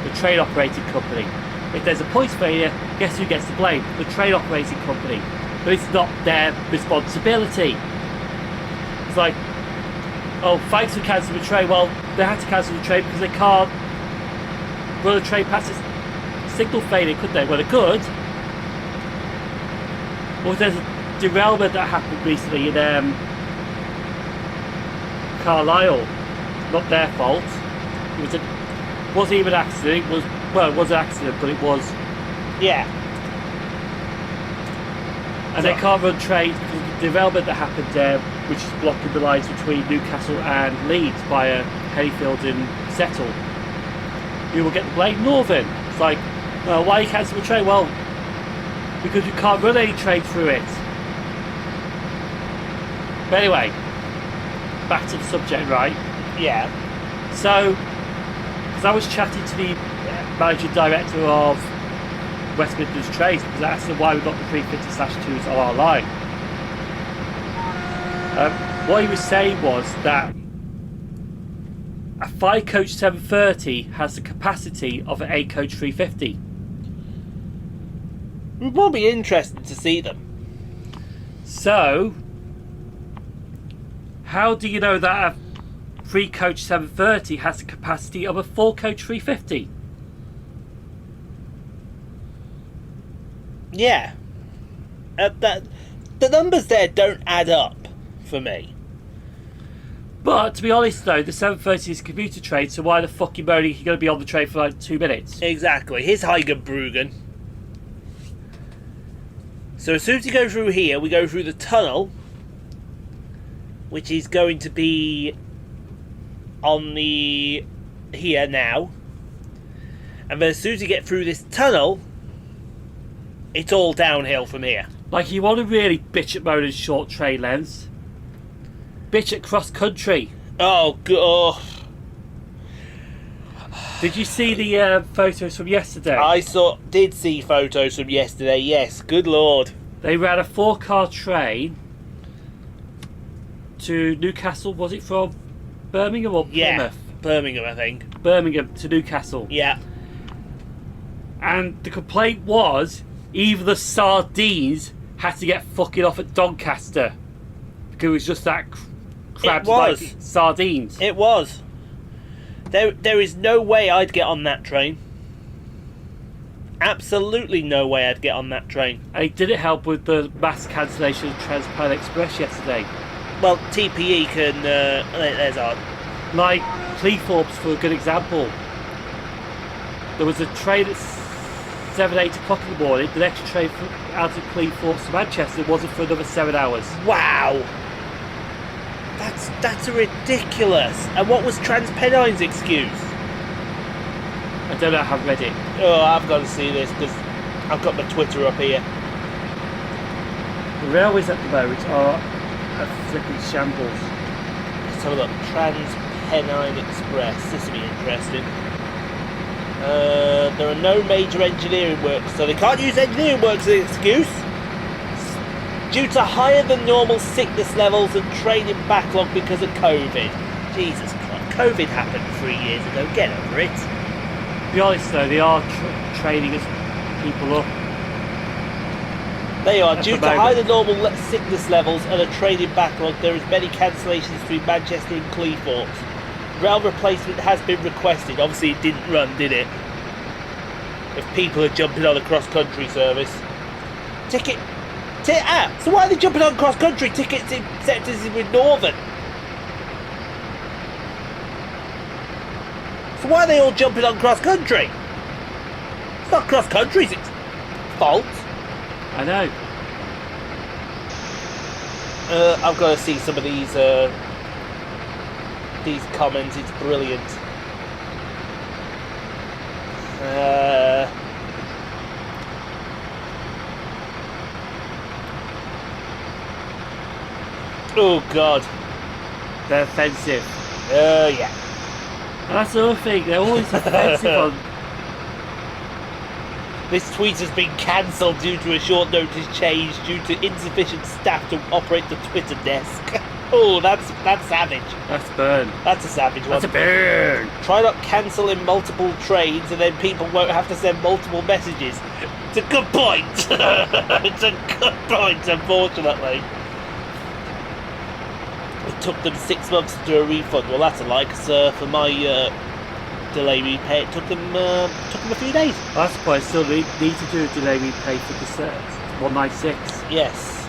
The train operating company. If there's a points failure, guess who gets the blame? The train operating company. But it's not their responsibility. It's like, oh, thanks for cancelling the train. Well, they had to cancel the train because they can't run a train past a signal failure, could they? Well, they could. Or if there's a derailment that happened recently in Carlisle, not their fault. It wasn't even an accident. It was an accident, but it was. Yeah. And they can't run trains because of the derailment that happened there, which is blocking the lines between Newcastle and Leeds via Hayfield and Settle. You will get the blame? Northern. It's like, why are you cancelling the train? Well, because you can't run any train through it. But anyway, back to the subject, right? Yeah. So, because I was chatting to the managing director of West Midlands Trains, because I asked him why we got the 350/2s on our line. What he was saying was that a 5-coach 730 has the capacity of an 8-coach 350. It will be interesting to see them. So, how do you know that a 3-coach 730 has the capacity of a 4-coach 350? Yeah. The numbers there don't add up for me. But to be honest though, the 730 is a commuter train, so why the fuck you moaning you're going to be on the train for like 2 minutes? Exactly. Here's Heigenbruggen. So as soon as you go through here, we go through the tunnel, which is going to be on the here now. And then as soon as you get through this tunnel, it's all downhill from here. Like, you want to really bitch at moan and short train lengths, bitch at cross country. Oh, God. Did you see the photos from yesterday? I did see photos from yesterday, yes. Good Lord. They ran a 4-car train to Newcastle. Was it from Birmingham or Plymouth? Yeah, Birmingham, I think. Birmingham to Newcastle. Yeah. And the complaint was, even the sardines had to get fucking off at Doncaster because it was just that crabs like sardines. It was. There is no way I'd get on that train. Absolutely no way I'd get on that train. And it didn't help with the mass cancellation of Transpine Express yesterday. Well, TPE can... there's our... Like Cleethorpes, for a good example. There was a train at 8 o'clock in the morning. The next train out of Cleethorpes to Manchester wasn't for another 7 hours. Wow! That's ridiculous. And what was TransPennine's excuse? I don't know, I haven't read it. Oh, I've got to see this because I've got my Twitter up here. The railways at the moment are a flipping shambles. Let's have a look. Trans-Pennine Express. This will be interesting. There are no major engineering works, so they can't use engineering works as an excuse. Due to higher than normal sickness levels and training backlog because of COVID. Jesus Christ, COVID happened 3 years ago. Get over it. To be honest though, they are training us people up. They are. At Due the to moment. higher than normal sickness levels and a training backlog, there is many cancellations between Manchester and Cleethorpes. Rail replacement has been requested. Obviously it didn't run, did it? If people are jumping on a cross-country service. So why are they jumping on cross-country tickets in sectors with Northern? So why are they all jumping on cross-country? It's not cross-country's fault. I know. I've got to see some of these comments. It's brilliant. Oh God. They're offensive. Yeah. And that's the other thing, they're always offensive on... This tweet has been cancelled due to a short notice change due to insufficient staff to operate the Twitter desk. Oh, that's savage. That's burn. That's a savage one. That's a burn. Try not cancelling multiple trains and then people won't have to send multiple messages. It's a good point. It's a good point, unfortunately. It took them 6 months to do a refund. Well, that's a lie, 'cause for my delay repay, it took them a few days. That's why I still need to do a delay repay for the 196. Yes.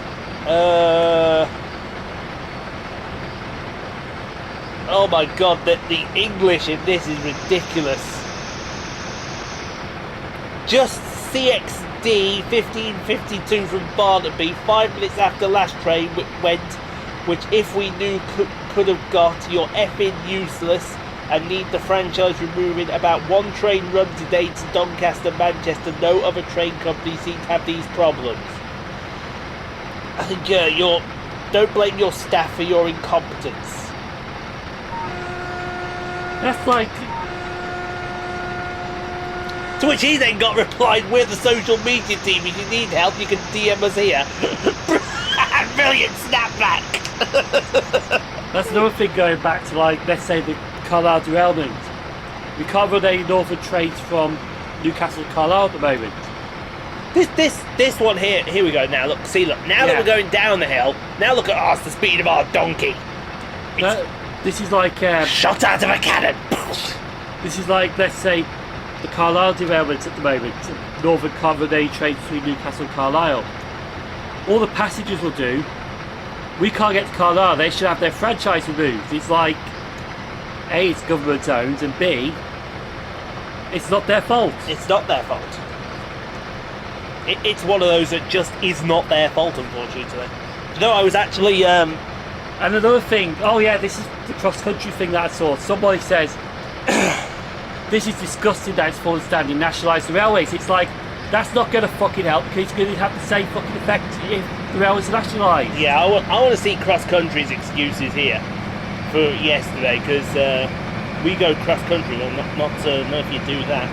Oh my God, the English in this is ridiculous. Just CXD 1552 from Barnaby, 5 minutes after last train went, which if we knew could have got, you're effing useless and need the franchise removing. About 1 train run today to Doncaster, Manchester. No other train company seem to have these problems. I think don't blame your staff for your incompetence. That's like... To which he then got replied, we're the social media team. If you need help, you can DM us here. Brilliant snapback. That's another thing going back to, like, let's say the Carlisle derailment. We can't run any northern trains from Newcastle to Carlisle at the moment. This one here we go now, look, now that we're going down the hill, now look at us, the speed of our donkey. This is like... shot out of a cannon. This is like, let's say, the Carlisle derailment at the moment. Northern can't run any trains between Newcastle and Carlisle. All the passengers will do, we can't get to Carlisle, they should have their franchise removed. It's like, A, it's government owned, and B, it's not their fault. It's not their fault. It's one of those that just is not their fault, unfortunately. You know, I was actually... And another thing, oh yeah, this is the cross-country thing that I saw. Somebody says, this is disgusting that it's fallen standing, nationalise the railways. It's like, that's not going to fucking help, because it's going to have the same fucking effect if the railways are nationalised. Yeah, I want to see cross-country's excuses here for yesterday, because we go cross-country, well, not if you do that.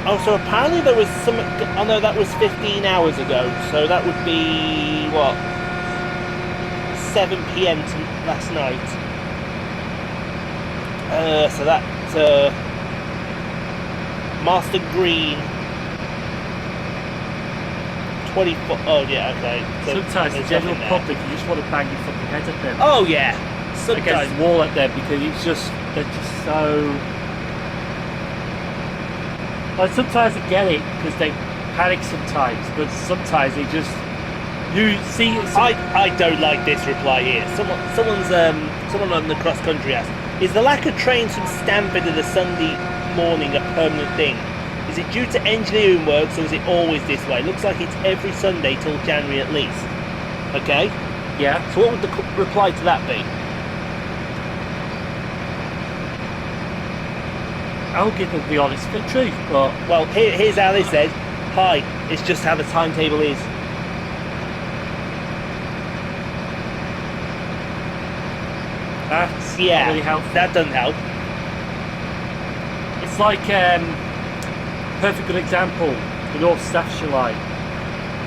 Oh, so apparently there was some... Oh no, that was 15 hours ago, so that would be, what, 7 PM last night. So that... Marston Green... 24... Oh, yeah, okay. So sometimes the general public, you just want to bang your fucking head at them. Oh, yeah. Sometimes. Against the wall at them, because it's just... They're just so... Like, sometimes I get it, because they panic sometimes, but sometimes they just... You see... I don't like this reply here. Someone on the cross-country asked, is the lack of trains from Stamford on a Sunday morning a permanent thing? Is it due to engineering works, or is it always this way? Looks like it's every Sunday till January at least. Okay? Yeah. So what would the reply to that be? I'll give them the honest truth, but... Well, here's how they said. pie. It's just how the timetable is. That's Yeah, not really helpful. that doesn't help. It's like perfect good example, the North Staffordshire line,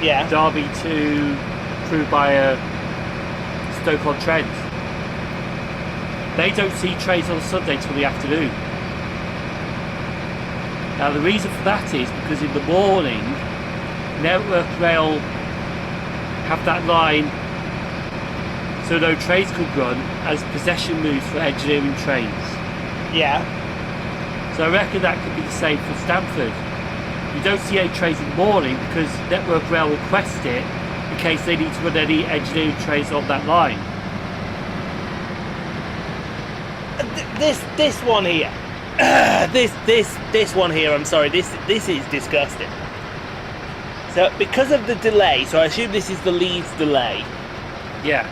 Yeah. Derby to Crewe by Stoke-on-Trent. They don't see trains on a Sunday till the afternoon. Now the reason for that is because in the morning, Network Rail have that line so no trains could run as possession moves for engineering trains. Yeah. So I reckon that could be the same for Stamford. You don't see any trains in the morning because Network Rail request it in case they need to run any engineering trains on that line. This one here. This one here, I'm sorry, this is disgusting. So because of the delay, so I assume this is the Leeds delay, Yeah.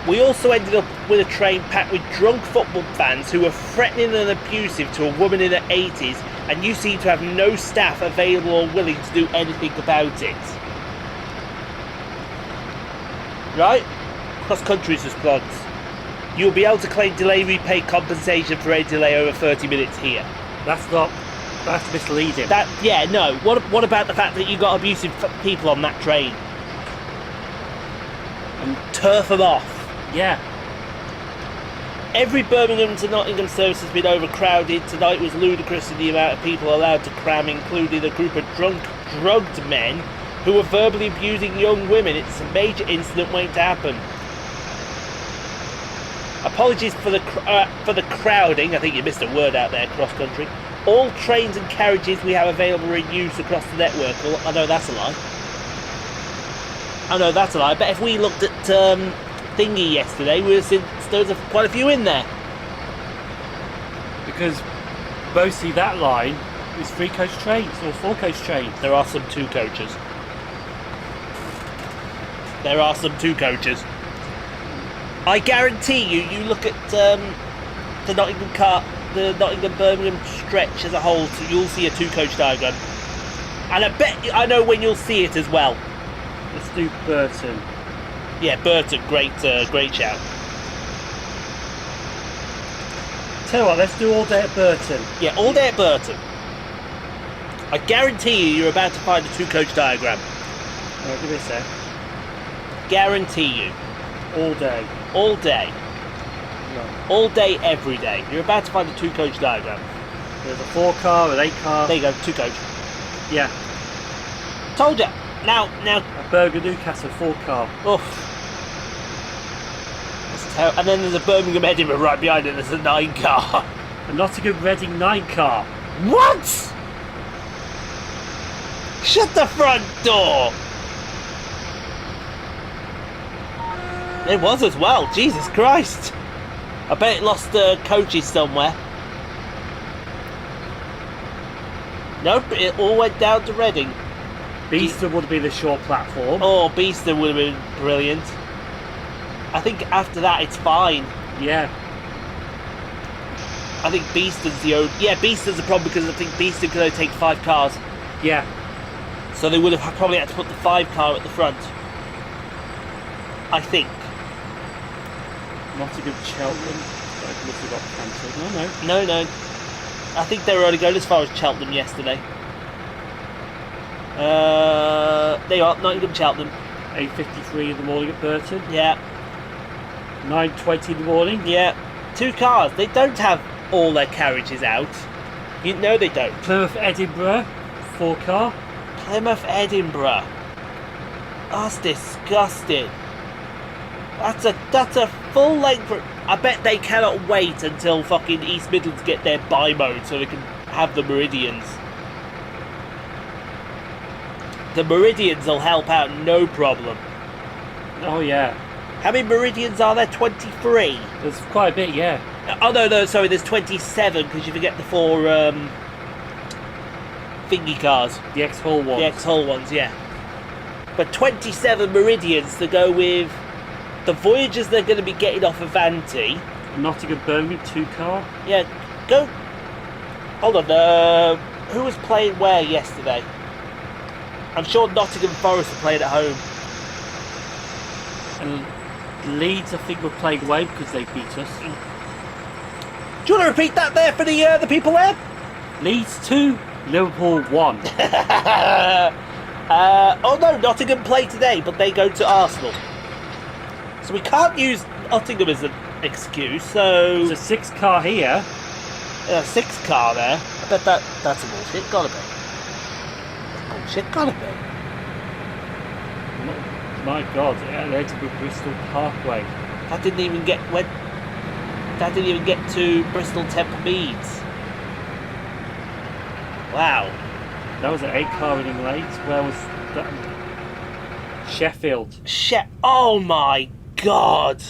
we also ended up with a train packed with drunk football fans who were threatening and abusive to a woman in her 80s, and you seem to have no staff available or willing to do anything about it. Right? Cross countries as plugs. You'll be able to claim delay repay compensation for a delay over 30 minutes here. That's misleading. No. What about the fact that you got abusive people on that train? And turf them off. Yeah. Every Birmingham to Nottingham service has been overcrowded. Tonight was ludicrous in the amount of people allowed to cram, including a group of drugged men who were verbally abusing young women. It's a major incident waiting to happen. Apologies for the crowding. I think you missed a word out there, cross country. All trains and carriages we have available are in use across the network. Well, I know that's a lie. But if we looked at Thingy yesterday, we would have seen there was quite a few in there. Because mostly that line is 3-coach trains or 4-coach trains. There are some 2 coaches. I guarantee you look at the Nottingham Birmingham stretch as a whole, so you'll see a 2-coach diagram. And I know when you'll see it as well. Let's do Burton. Yeah, Burton, great shout. Tell you what, let's do all day at Burton. Yeah, all day at Burton. I guarantee you're about to find a 2-coach diagram. Give me a sec. Guarantee you. All day. All day. Right. All day, every day. You're about to find a 2-coach diagram. There's a 4-car, an 8-car. There you go, 2-coach. Yeah. Told you. Now. A Bergen Newcastle 4-car. Oof. And then there's a Birmingham Edinburgh right behind it. There's a 9-car. A Nottingham Reading 9-car. What? Shut the front door. It was as well. Jesus Christ. I bet it lost coaches somewhere. Nope, it all went down to Reading. Beeston would be the short platform. Oh, Beeston would have been brilliant. I think after that it's fine. Yeah. I think Beeston's the only... Yeah, Beeston's the problem because I think Beeston could only take 5 cars. Yeah. So they would have probably had to put the 5-car at the front. I think. Nottingham Cheltenham. That must have got cancelled. No. No. I think they were only going as far as Cheltenham yesterday. There you are, Nottingham Cheltenham. 8:53 in the morning at Burton. Yeah. 9:20 in the morning. Yeah. 2 cars. They don't have all their carriages out. You know they don't. Plymouth Edinburgh 4-car. Plymouth Edinburgh. That's disgusting. That's a full length. I bet they cannot wait until fucking East Midlands get their buy mode so they can have the Meridians. The Meridians will help out, no problem. Oh yeah. How many Meridians are there? 23? There's quite a bit, yeah. Oh no, sorry, there's 27 because you forget the 4 thingy cars. The X-Hull ones. The X-Hull ones, yeah. But 27 Meridians to go with the Voyagers they're going to be getting off Avanti. Nottingham Birmingham 2-car. Yeah, go. Hold on, who was playing where yesterday? I'm sure Nottingham Forest are playing at home. And Leeds, I think, were playing away because they beat us. Do you want to repeat that there for the people there? Leeds 2, Liverpool 1. Oh no, Nottingham play today, but they go to Arsenal. So we can't use Nottingham as an excuse, so... There's a 6 car here. 6 car there. I bet that's a bullshit. Gotta be. Bullshit, gotta be. My God, yeah, they're to Bristol Parkway. That didn't even get to Bristol Temple Meads. Wow. That was an 8 car running late. Where was that? Sheffield. Oh my God.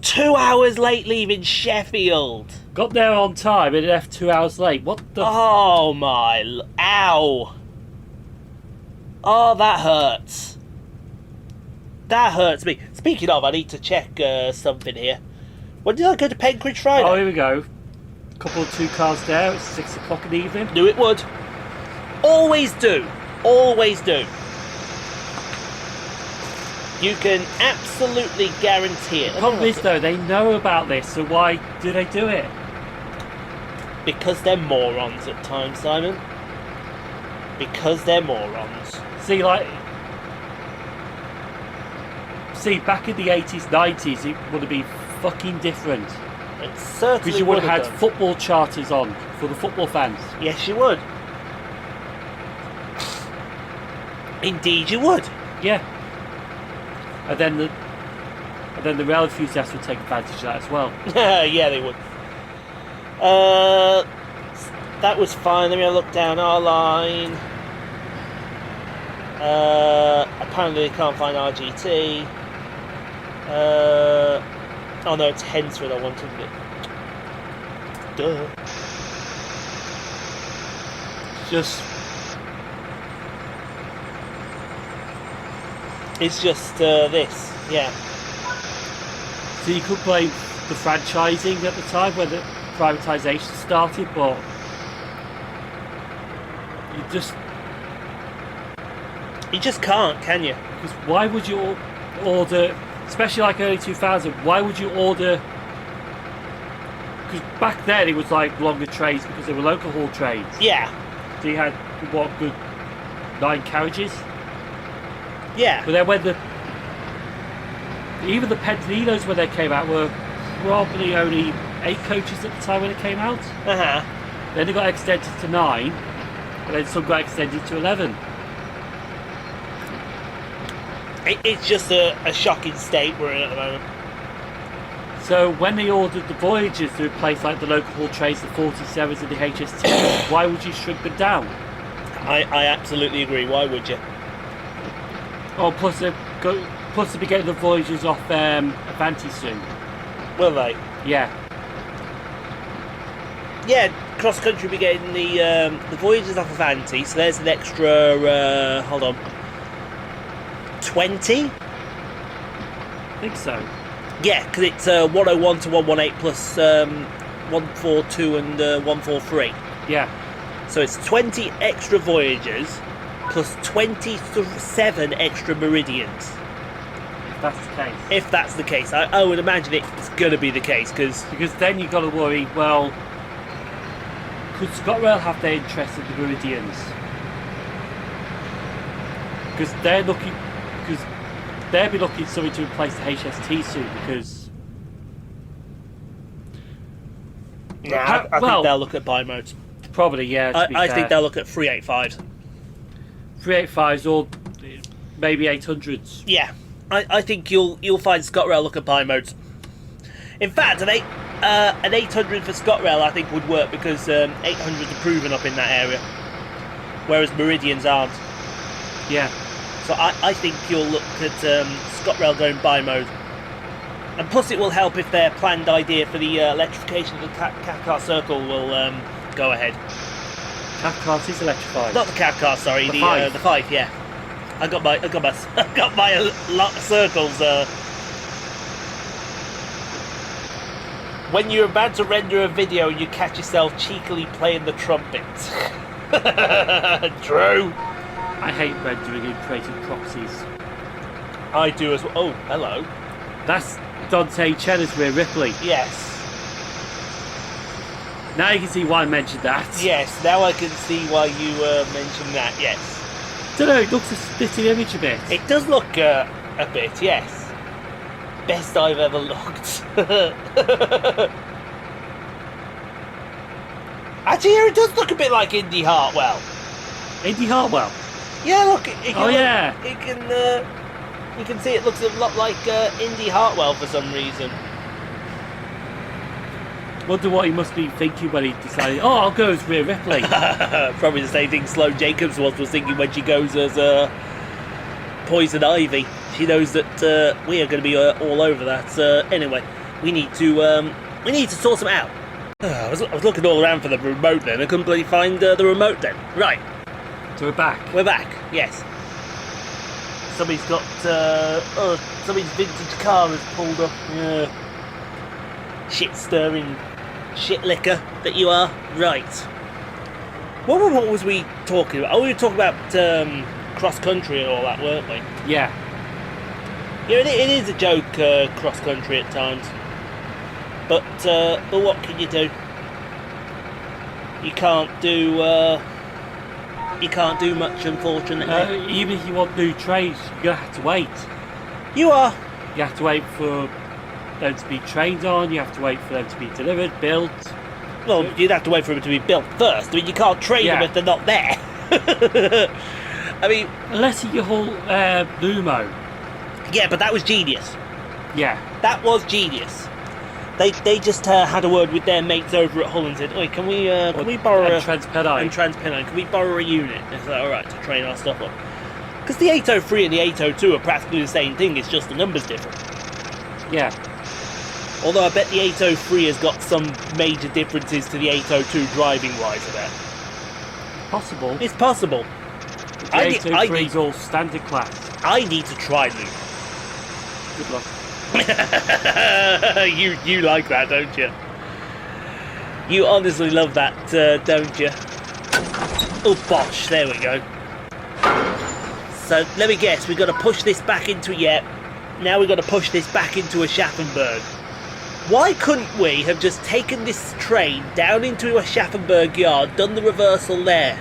2 hours late leaving Sheffield. Got there on time and left 2 hours late. What the? Oh my. Ow. Oh, that hurts. That hurts me. Speaking of, I need to check something here. When did I go to Penkridge Friday? Oh, here we go. Couple of 2 cars there. It's 6 o'clock in the evening. Knew it would. Always do. Always do. You can absolutely guarantee it. The problem is, though, they know about this, so why do they do it? Because they're morons at times, Simon. Because they're morons. See, back in the 80s, 90s, it would have been fucking different. It certainly because you would have had done. football charters on for the football fans. Yes, you would. Indeed, you would. Yeah. And then the rail enthusiasts would take advantage of that as well. Yeah, they would. That was fine. Let me have a look down our line. Apparently they can't find RGT. Oh no, it's Hensford I wanted it. Duh. It's just this, yeah. So you could blame the franchising at the time when the privatisation started, but you just can't, can you? Because why would you order, especially like early 2000, why would you order? Because back then it was like longer trains because they were local haul trains. Yeah. So you had what, good 9 carriages. Yeah. But then when even the Pentadinos when they came out were probably only 8 coaches at the time when it came out. Then it got extended to 9, and then some got extended to 11. It's just a shocking state we're in at the moment. So when they ordered the Voyagers to replace like the local haul trains, the 47s and the HSTs, why would you shrink them down? I absolutely agree. Why would you? Oh, plus they'll be getting the Voyagers off Avanti soon. Will they? Yeah. Yeah, cross country will be getting the Voyagers off Avanti, so there's an extra, hold on, 20? I think so. Yeah, because it's 101 to 118 plus 142 and 143. Yeah. So it's 20 extra Voyagers plus 27 extra Meridians. If that's the case. If that's the case. I would imagine it's going to be the case, because then you've got to worry, well, could ScotRail have their interest in the Meridians? Because they'll be looking for something to replace the HST soon, because... Yeah, I think they'll look at bi-modes. Probably, yeah. I think they'll look at 385s. 385s or maybe 800s. Yeah, I think you'll find ScotRail look at bi-modes. In fact, an 800 for ScotRail I think would work, because 800s are proven up in that area, whereas Meridians aren't. Yeah. So I think you'll look at ScotRail going bi-mode. And plus it will help if their planned idea for the electrification of the Cathcart Circle will go ahead. Cathcart is electrified. Not the Cathcart, sorry, the Fife, yeah. I got my circles. When you're about to render a video, you catch yourself cheekily playing the trumpet. True. I hate rendering and creating proxies. I do as well. Oh, hello. That's Dante Chenna's Rear Ripley. Yes. Now you can see why I mentioned that. Yes, now I can see why you mentioned that, yes. Don't know, it looks a splitting image a bit. It does look a bit, yes. Best I've ever looked. Actually, here it does look a bit like Indy Hartwell. Indy Hartwell? Yeah, look. Yeah. You can see it looks a lot like Indy Hartwell for some reason. Wonder what he must be thinking when he decided, oh, I'll go as Rear Ripley. Probably the same thing Sloane Jacobs was thinking when she goes as Poison Ivy. She knows that we are going to be all over that. Anyway, we need to sort them out. I was looking all around for the remote then. I couldn't bloody find the remote then. Right. So we're back. We're back. Yes. Somebody's got somebody's vintage car has pulled up. Shit stirring, shit liquor that you are. Right. What was we talking about? Oh, we were talking about cross country and all that, weren't we? Yeah. Yeah, it is a joke, cross country at times. But what can you do? You can't do much, unfortunately. Even if you want new trains, you're going to have to wait. You are. You have to wait for them to be trained on, you have to wait for them to be delivered, built. Well, you'd have to wait for them to be built first. I mean, you can't train them if they're not there. I mean... Unless you haul Lumo. Yeah, but that was genius. Yeah. That was genius. They just had a word with their mates over at Hull and said, "Oi, can we borrow and Transpennine, can we borrow a unit?" And it's like, alright, to train our stuff up. Because the 803 and the 802 are practically the same thing, it's just the numbers different. Yeah. Although I bet the 803 has got some major differences to the 802 driving-wise, I bet. Possible. It's possible. The 803 is all standard class. I need to try Luke. Good luck. you like that, don't you? You honestly love that, don't you? Oh, bosh, there we go. So, let me guess, we've got to push this back into, now we've got to push this back into a Schaffenberg. Why couldn't we have just taken this train down into a Schaffenberg yard, done the reversal there?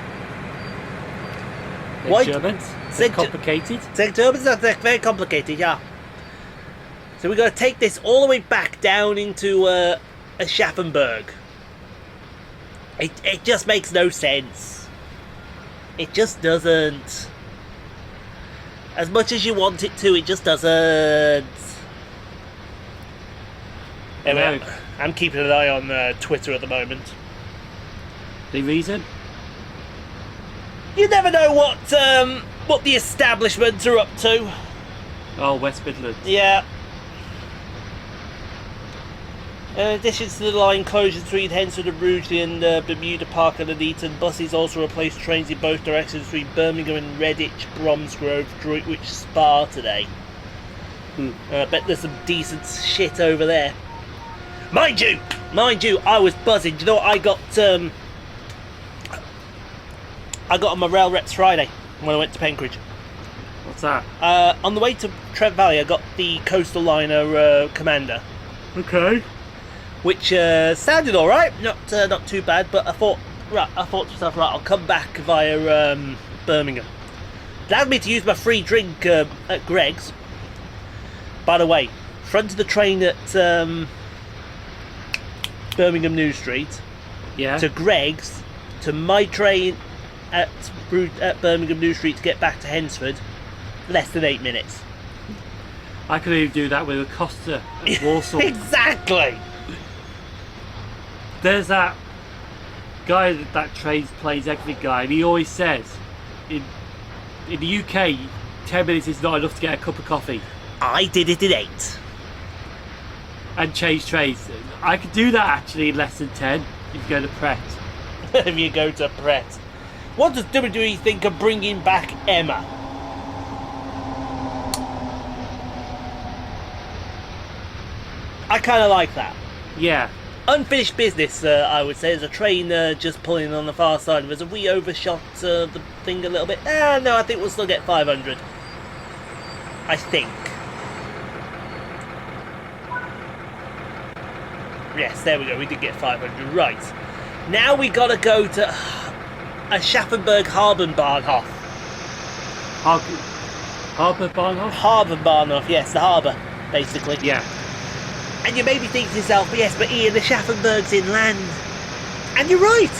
Why? Germans? They're complicated. Germans are very complicated, yeah. So we've got to take this all the way back down into a Schaffenberg. It just makes no sense. It just doesn't. As much as you want it to, it just doesn't. Anyway, I'm keeping an eye on Twitter at the moment. The reason? You never know what the establishment are up to. Oh, West Midlands. Yeah. In addition to the line closures between Hensford and Rugeley and Bermuda Park and Nuneaton, buses also replaced trains in both directions between Birmingham and Redditch, Bromsgrove, Droitwich, Spa today. I bet there's some decent shit over there. Mind you, I was buzzing. Do you know what I got? I got on my rail reps Friday when I went to Penkridge. What's that? On the way to Trent Valley, I got the Coastal Liner Commander. Okay. Which sounded all right, not too bad. But I thought to myself, right, I'll come back via Birmingham. Allowed me to use my free drink at Greg's. By the way, front of the train at Birmingham New Street, to Greg's, to my train at Birmingham New Street to get back to Hensford, less than 8 minutes. I could even do that with a Costa at Warsaw. Exactly. There's that guy that trades plays everything guy, and he always says, in the UK, 10 minutes is not enough to get a cup of coffee. I did it in 8. And change trades. I could do that actually in less than 10 if you go to Pret. If you go to Pret. What does WWE think of bringing back Emma? I kind of like that. Yeah. unfinished business, I would say. There's a train just pulling on the far side of us. Have we overshot the thing a little bit? No, I think we'll still get 500. I think. Yes, there we go. We did get 500. Right. Now we gotta go to a Hafenbahnhof. Hafenbahnhof? Hafenbahnhof, yes, the harbour, basically. Yeah. And you may be thinking to yourself, yes, but Ian, the Schaffenberg's inland. And you're right.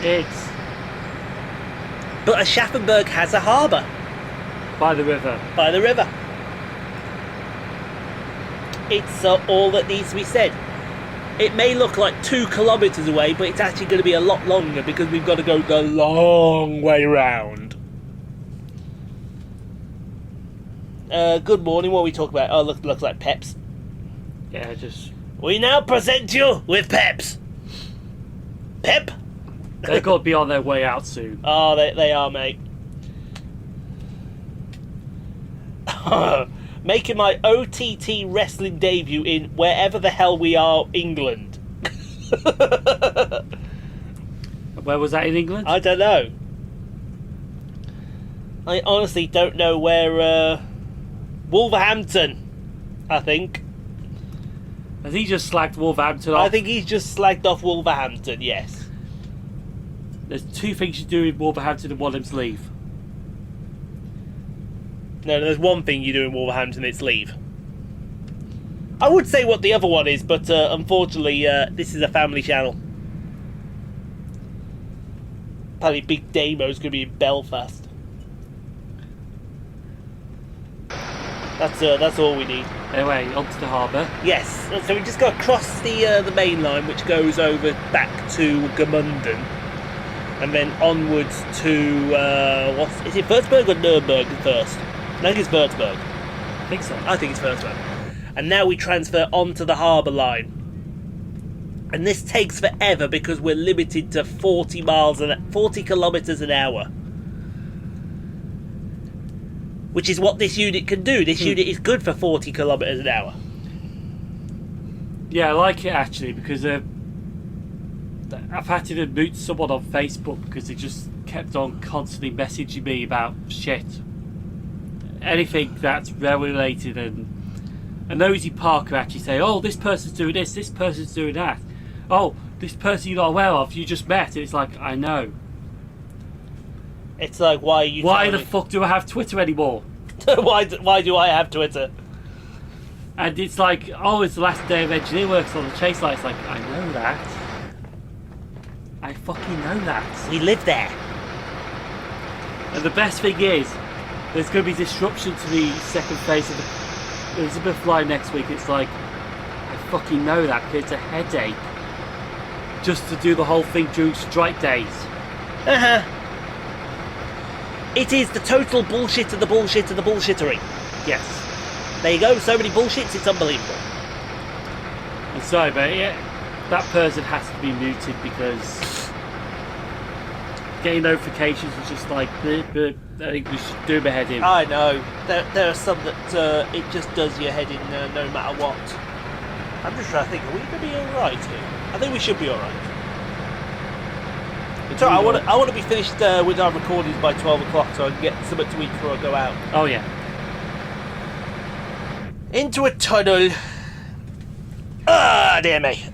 It's But a Schaffenberg has a harbour. by the river. By the river. It's all that needs to be said. It may look like 2 kilometres away, but it's actually going to be a lot longer because we've got to go the long way round. Good morning, what are we talking about? Oh, looks like Peps. Yeah, just... We now present you with Peps. Pep? They've got to be on their way out soon. Oh, they are, mate. Making my OTT wrestling debut in wherever the hell we are, England. Where was that in England? I don't know. I honestly don't know where... Wolverhampton, I think. Has he just slagged Wolverhampton off? I think he's just slagged off Wolverhampton, yes. There's 2 things you do in Wolverhampton and one of them's leave. No, there's one thing you do in Wolverhampton, it's leave. I would say what the other one is, but unfortunately, this is a family channel. Apparently Big Damo's going to be in Belfast. That's all we need. Anyway, onto the harbour. Yes, so we just go across the main line, which goes over back to Gmunden, and then onwards to is it Würzburg or Nuremberg first? I think it's Würzburg. I think so. I think it's Würzburg. And now we transfer onto the harbour line, and this takes forever because we're limited to 40 kilometres an hour. Which is what this unit can do. This unit is good for 40 kilometres an hour. Yeah, I like it actually because I've had to mute someone on Facebook because they just kept on constantly messaging me about shit. Anything that's rail related, and Nosy Parker actually say, oh, this person's doing this person's doing that. Oh, this person you're not aware of, you just met. And it's like, I know. It's like, why are you... Why the fuck do I have Twitter anymore? why do I have Twitter? And it's like, oh, it's the last day of engineer works on the chase line. It's like, I know that. I fucking know that. We live there. And the best thing is, there's going to be disruption to the second phase of the Elizabeth line next week. It's like, I fucking know that because it's a headache just to do the whole thing during strike days. Uh-huh. It is the total bullshit of the bullshit of the bullshittery. Yes. There you go, so many bullshits, it's unbelievable. I'm sorry, but yeah, that person has to be muted because getting notifications is just like, I think we should do my head in. I know. There are some that it just does your head in no matter what. I'm just trying to think, are we going to be alright here? I think we should be alright. So I want to be finished with our recordings by 12 o'clock so I can get something to eat before I go out. Oh yeah. Into a tunnel. Ah, dear me.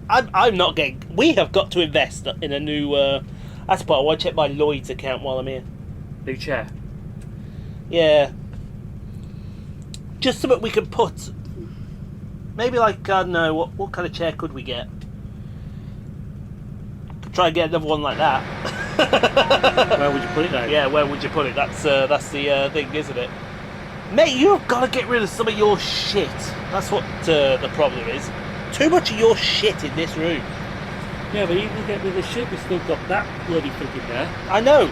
I'm not getting... We have got to invest in a new... That's why I want to check my Lloyd's account while I'm here. New chair. Yeah. Just something we can put... Maybe like, I don't know, what kind of chair could we get? Could try and get another one like that. Where would you put it though? Yeah, where would you put it? That's the thing, isn't it? Mate, you've got to get rid of some of your shit. That's what the problem is. Too much of your shit in this room. Yeah, but even get rid of the shit, we've still got that bloody thing in there. I know.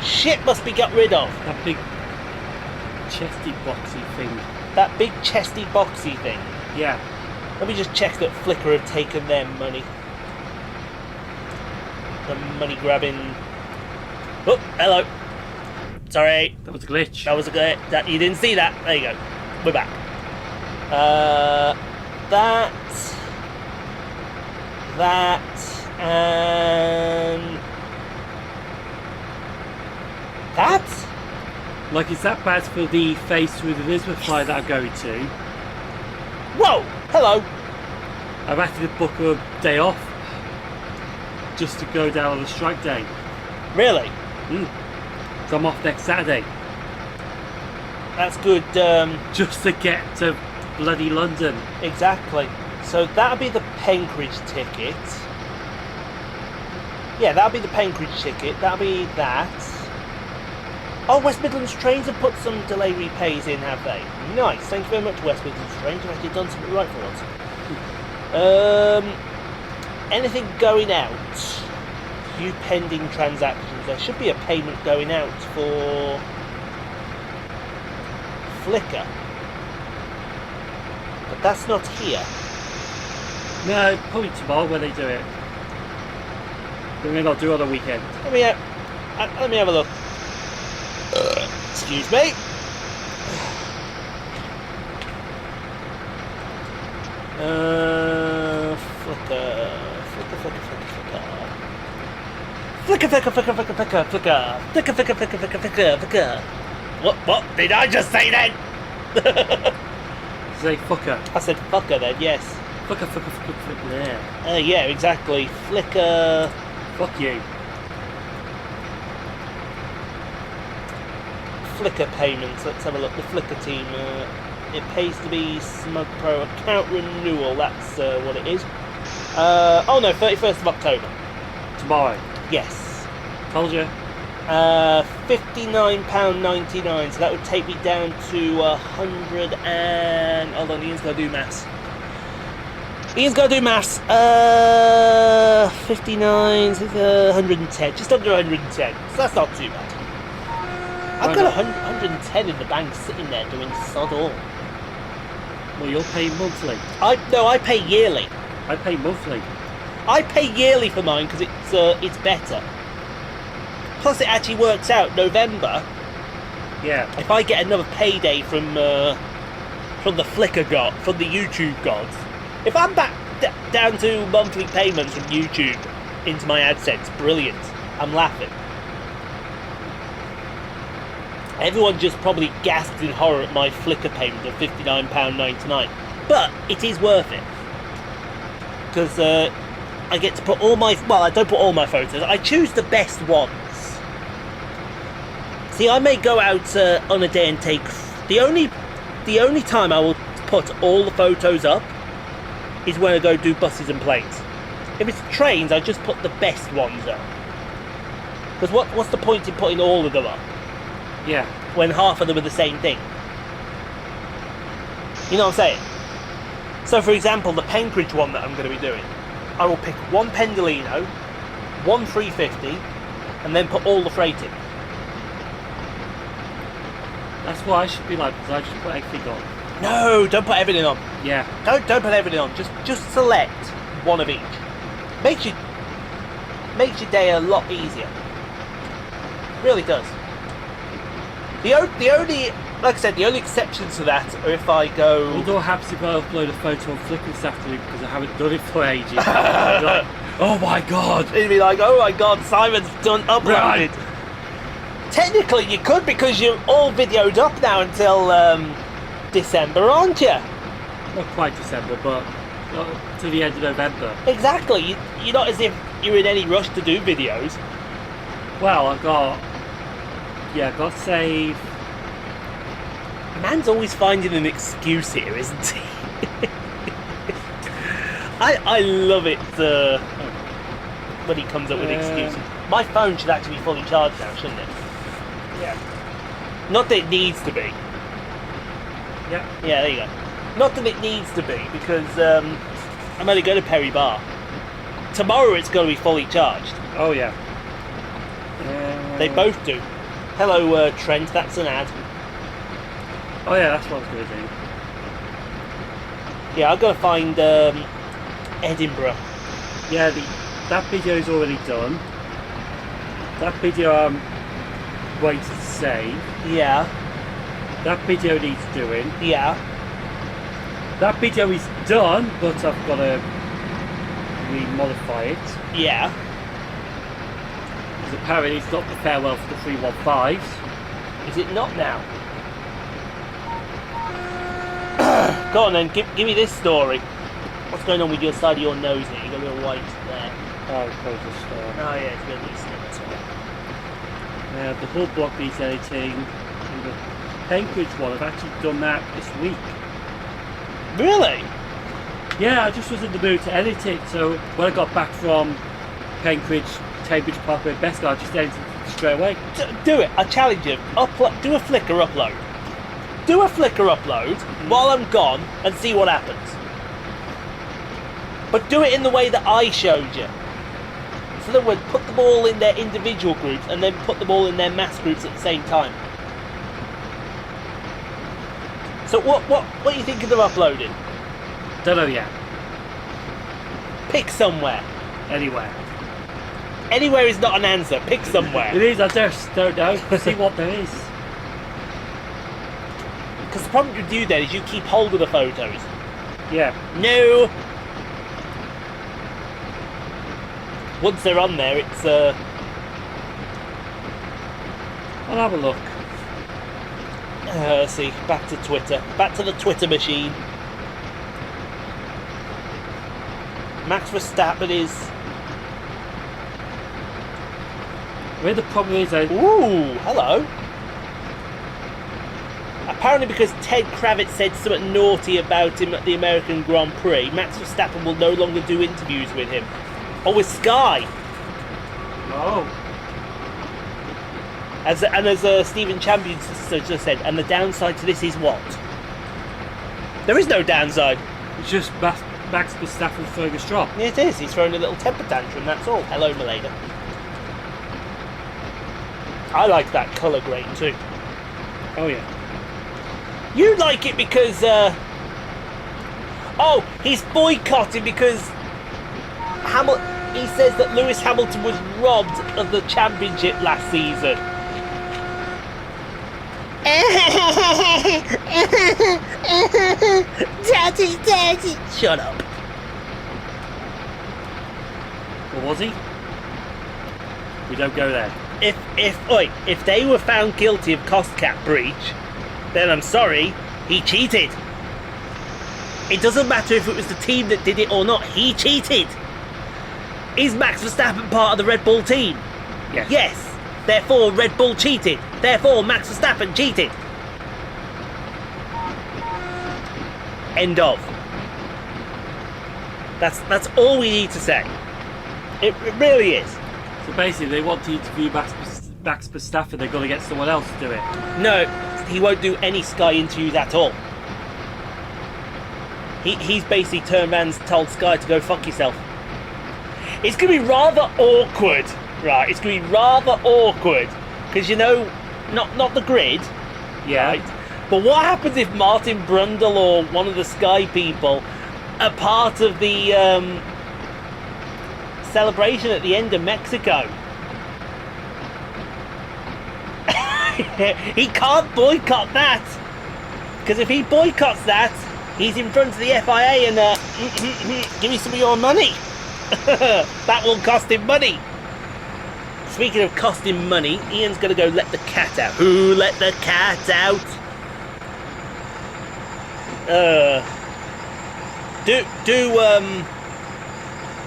Shit must be got rid of. That big chesty boxy thing. That big chesty boxy thing. Yeah. Let me just check that Flickr have taken their money. The money grabbing... Oh, hello. Sorry. That was a glitch. That was a glitch. You didn't see that. There you go. We're back. That... that, and that. Like, is that bad for the phase through the Elizabeth flight that I'm going to? Whoa! Hello! I've had to book a day off just to go down on the strike day. Really? So I'm off next Saturday. That's good. Just to get to bloody London. Exactly. So that'll be the Penkridge ticket. Yeah, that'll be the Penkridge ticket. That'll be that. Oh, West Midlands Trains have put some delay repays in, have they? Nice. Thank you very much, West Midlands Trains. You've actually done something right for once. Anything going out? Few pending transactions. There should be a payment going out for Flickr, but that's not here. No, probably tomorrow when they do it. They may not do it on the weekend. Let me have a look. Excuse me. Flickr. What did I just say then? Say fucker. I said fucker then, yes. Fucker, yeah. Yeah, exactly. Flickr. Fuck you. Flickr payments. Let's have a look. The Flickr team. It pays to be Smug Pro account renewal. That's what it is. Oh no, 31st of October. Tomorrow. Yes. Told you. £59.99. So that would take me down to 100 and... Hold on, Ian's got to do maths. 59, 110. Just under 110. So that's not too bad. I've got 110 in the bank sitting there doing sod all. Well, you'll pay monthly. I pay yearly. I pay monthly. I pay yearly for mine because it's better. Plus, it actually works out November. Yeah. If I get another payday from the Flickr god, from the YouTube gods, if I'm back down to monthly payments from YouTube into my AdSense, brilliant. I'm laughing. Everyone just probably gasped in horror at my Flickr payment of £59.99, but it is worth it because I get to put all my, well, I don't put all my photos. I choose the best ones. See, I may go out on a day and take the only time I will put all the photos up is when I go do buses and planes. If it's trains, I just put the best ones up. Because what's the point in putting all of them up? Yeah. When half of them are the same thing. You know what I'm saying? So for example, the Penkridge one that I'm going to be doing, I will pick one Pendolino, one 350, and then put all the freight in. That's what I should be like, because I just put everything on. No, don't put everything on. Yeah. Don't put everything on. Just select one of each. Makes your day a lot easier. Really does. The only, like I said, the only exceptions to that are if I go. Although happens if I upload a photo on Flickr this afternoon because I haven't done it for ages. Like, oh my god! It'd be like, oh my god, Simon's done uploaded. Right. Technically, you could because you're all videoed up now until December, aren't you? Not quite December, but to the end of November. Exactly. You're not as if you're in any rush to do videos. Well, I've got to save. Man's always finding an excuse here, isn't he? I love it when he comes up with excuses. My phone should actually be fully charged now, shouldn't it? Yeah. Not that it needs to be. Yeah. Yeah, there you go. Not that it needs to be, because I'm only going to Perry Bar. Tomorrow it's going to be fully charged. Oh, yeah. They both do. Hello, Trent, that's an ad. Oh, yeah, that's what I was going to do. Yeah, I've got to find Edinburgh. Yeah, that video is already done. That video I'm waiting to save. Yeah. That video needs doing. Yeah. That video is done, but I've got to remodify it. Yeah. Because apparently it's not the farewell for the 315s. Is it not now? Go on then, give me this story. What's going on with your side of your nose here? You got a little white there. Oh, close the store. Oh yeah, it's got a little snip, that's all. The whole block needs editing. And the Penkridge one, I've actually done that this week. Really? Yeah, I just was in the mood to edit it, so when I got back from Penkridge, Cambridge Parkway, Best I just edited it straight away. Do it, I challenge you. Do a Flickr upload. Do a Flickr upload while I'm gone and see what happens. But do it in the way that I showed you. So that we'd put them all in their individual groups and then put them all in their mass groups at the same time. So what are you thinking of uploading? Don't know yet. Pick somewhere. Anywhere. Anywhere is not an answer. Pick somewhere. It is, I just don't know. See what there is. Because the problem with you then is you keep hold of the photos. Yeah. No. Once they're on there, it's I'll have a look. let's see. Back to Twitter. Back to the Twitter machine. Max Verstappen is. Where the problem is, Ooh, hello. Apparently, because Ted Kravitz said something naughty about him at the American Grand Prix, Max Verstappen will no longer do interviews with him. Or with Sky. Oh. As Stephen Champion just said, and the downside to this is what? There is no downside. It's just Max Verstappen throwing a straw. Yeah, it is. He's throwing a little temper tantrum, that's all. Hello, Malena. I like that colour grade too. Oh yeah. You like it because, oh, he's boycotting because he says that Lewis Hamilton was robbed of the championship last season. Daddy. Shut up. Or was he? We don't go there. If they were found guilty of cost cap breach, then I'm sorry, he cheated. It doesn't matter if it was the team that did it or not, he cheated. Is Max Verstappen part of the Red Bull team? Yes. Yes. Therefore, Red Bull cheated. Therefore, Max Verstappen cheated. End of. That's all we need to say. It really is. So basically, they want to interview Max Verstappen, they've got to get someone else to do it. No, he won't do any Sky interviews at all. He's basically turned around and told Sky to go fuck yourself. It's going to be rather awkward, right? It's going to be rather awkward because not the grid, Yeah. right? But what happens if Martin Brundle or one of the Sky people are part of the celebration at the end of Mexico? He can't boycott that because if he boycotts that, he's in front of the FIA and give me some of your money. That will cost him money. Speaking of costing money, Ian's going to go let the cat out. Who let the cat out?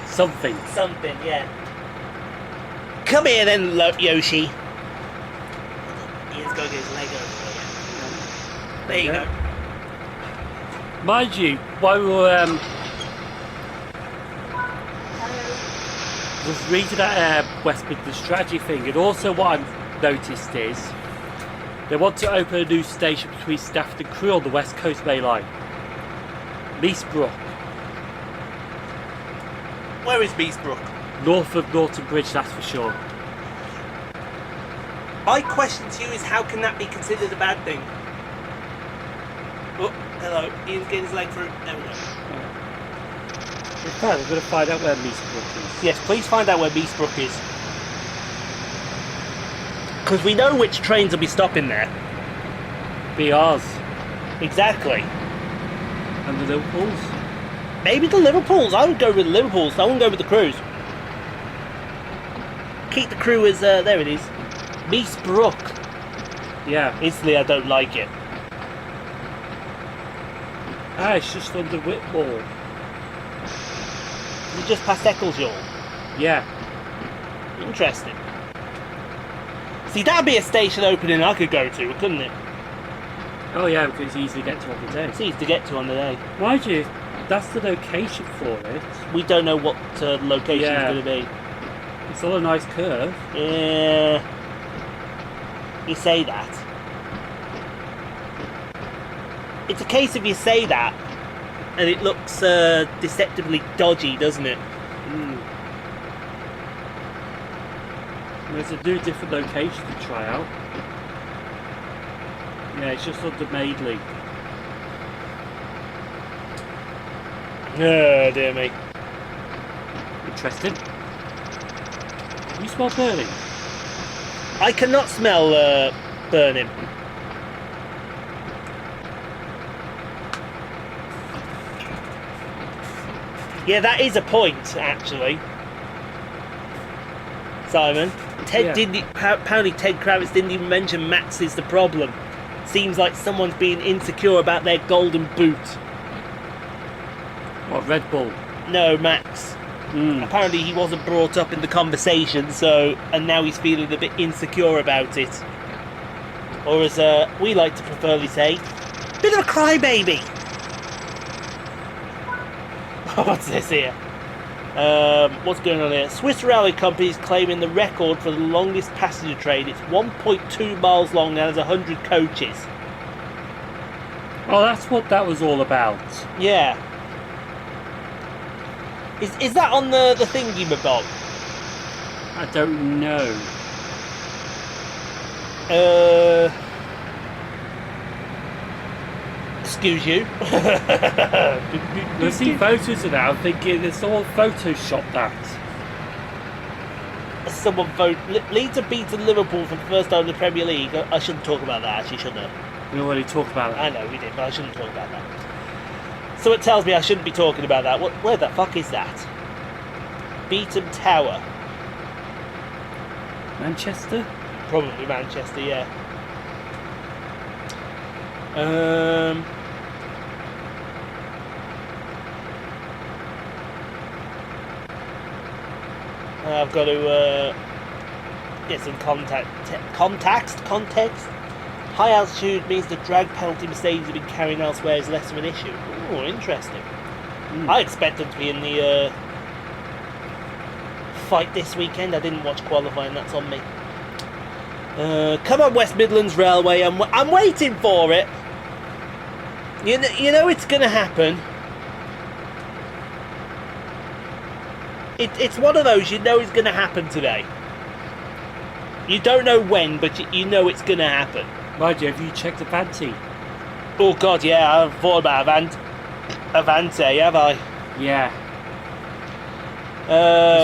Something, yeah. Come here then, Yoshi. Ian's got to get his leg over there. There you go. Mind you, while we were was reading that West Midlands strategy thing, and also what I've noticed is they want to open a new station between Stafford and Crewe on the West Coast Main Line. Meesbrook. Where is Meesbrook? North of Norton Bridge, that's for sure. My question to you is, how can that be considered a bad thing? Oh, hello. Ian's getting his leg through. There we go. In fact, I'm going to find out where Meesbrook is. Yes, please find out where Meesbrook is. Because we know which trains will be stopping there. BRs. Exactly. And the locals. Maybe the Liverpools. I would go with the Liverpools. I wouldn't go with the crews. Keep the crew as, there it is. Meesbrook. Yeah. Instantly, I don't like it. Ah, it's just under Whitmore. You just past Eccleshaw. Yeah. Interesting. See, that'd be a station opening I could go to, couldn't it? Oh yeah, because it's easy to get to on the day. It's easy to get to on the day. Mind you, that's the location for it. We don't know what location is going to be. It's all a nice curve. Yeah. You say that. It's a case of you say that, and it looks deceptively dodgy, doesn't it? There's a new different location to try out. Yeah, it's just under Maidley. Oh, dear me. Interesting. You smell burning? I cannot smell burning. Yeah, that is a point, actually. Simon. Apparently Ted Kravitz didn't even mention Max is the problem. Seems like someone's being insecure about their golden boot. What, Red Bull? No, Max. Apparently he wasn't brought up in the conversation, and now he's feeling a bit insecure about it. Or as we like to preferably say, bit of a crybaby. What's this here? What's going on here? Swiss railway company is claiming the record for the longest passenger train. It's 1.2 miles long and has 100 coaches. Oh, that's what that was all about. Yeah. Is that on the thingy-mabob? I don't know. Excuse you. I see photos of that. I'm thinking it's all photoshopped that. Someone vote Leeds have beaten Liverpool for the first time in the Premier League. I shouldn't talk about that, actually, shouldn't I? We already talked about that. I know we did, but I shouldn't talk about that. So it tells me I shouldn't be talking about that. Where the fuck is that? Beetham Tower. Manchester? Probably Manchester, yeah. I've got to get some context. High altitude means the drag penalty Mercedes have been carrying elsewhere is less of an issue. Oh, interesting. I expect them to be in the fight this weekend. I didn't watch qualifying, that's on me. Come on, West Midlands Railway, I'm waiting for it. You know it's going to happen. It's one of those, you know it's going to happen today. You don't know when, but you know it's going to happen. Mind you, have you checked Avanti? Oh god, yeah, I've thought about Avanti, have I? Yeah.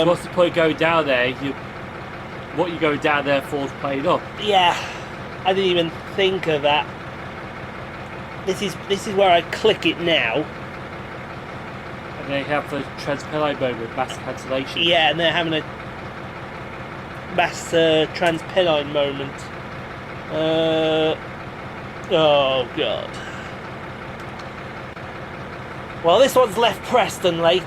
What's the point going down there? What you going down there for is playing up. Yeah, I didn't even think of that. This is where I click it now. And they have the Transpennine moment, mass cancellation. Yeah, and they're having a mass Transpennine moment. Oh god. Well, this one's left Preston late.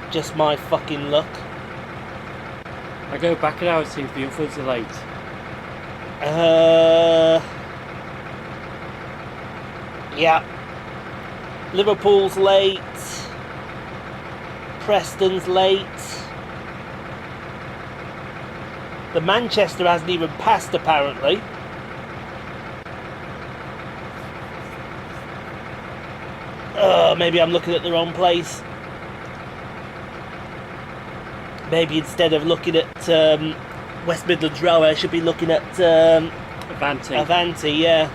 Just my fucking luck. I go back now and see if the others are late. Yeah. Liverpool's late. Preston's late. The Manchester hasn't even passed, apparently. Maybe I'm looking at the wrong place. Maybe instead of looking at West Midlands Railway, I should be looking at Avanti. Avanti, yeah.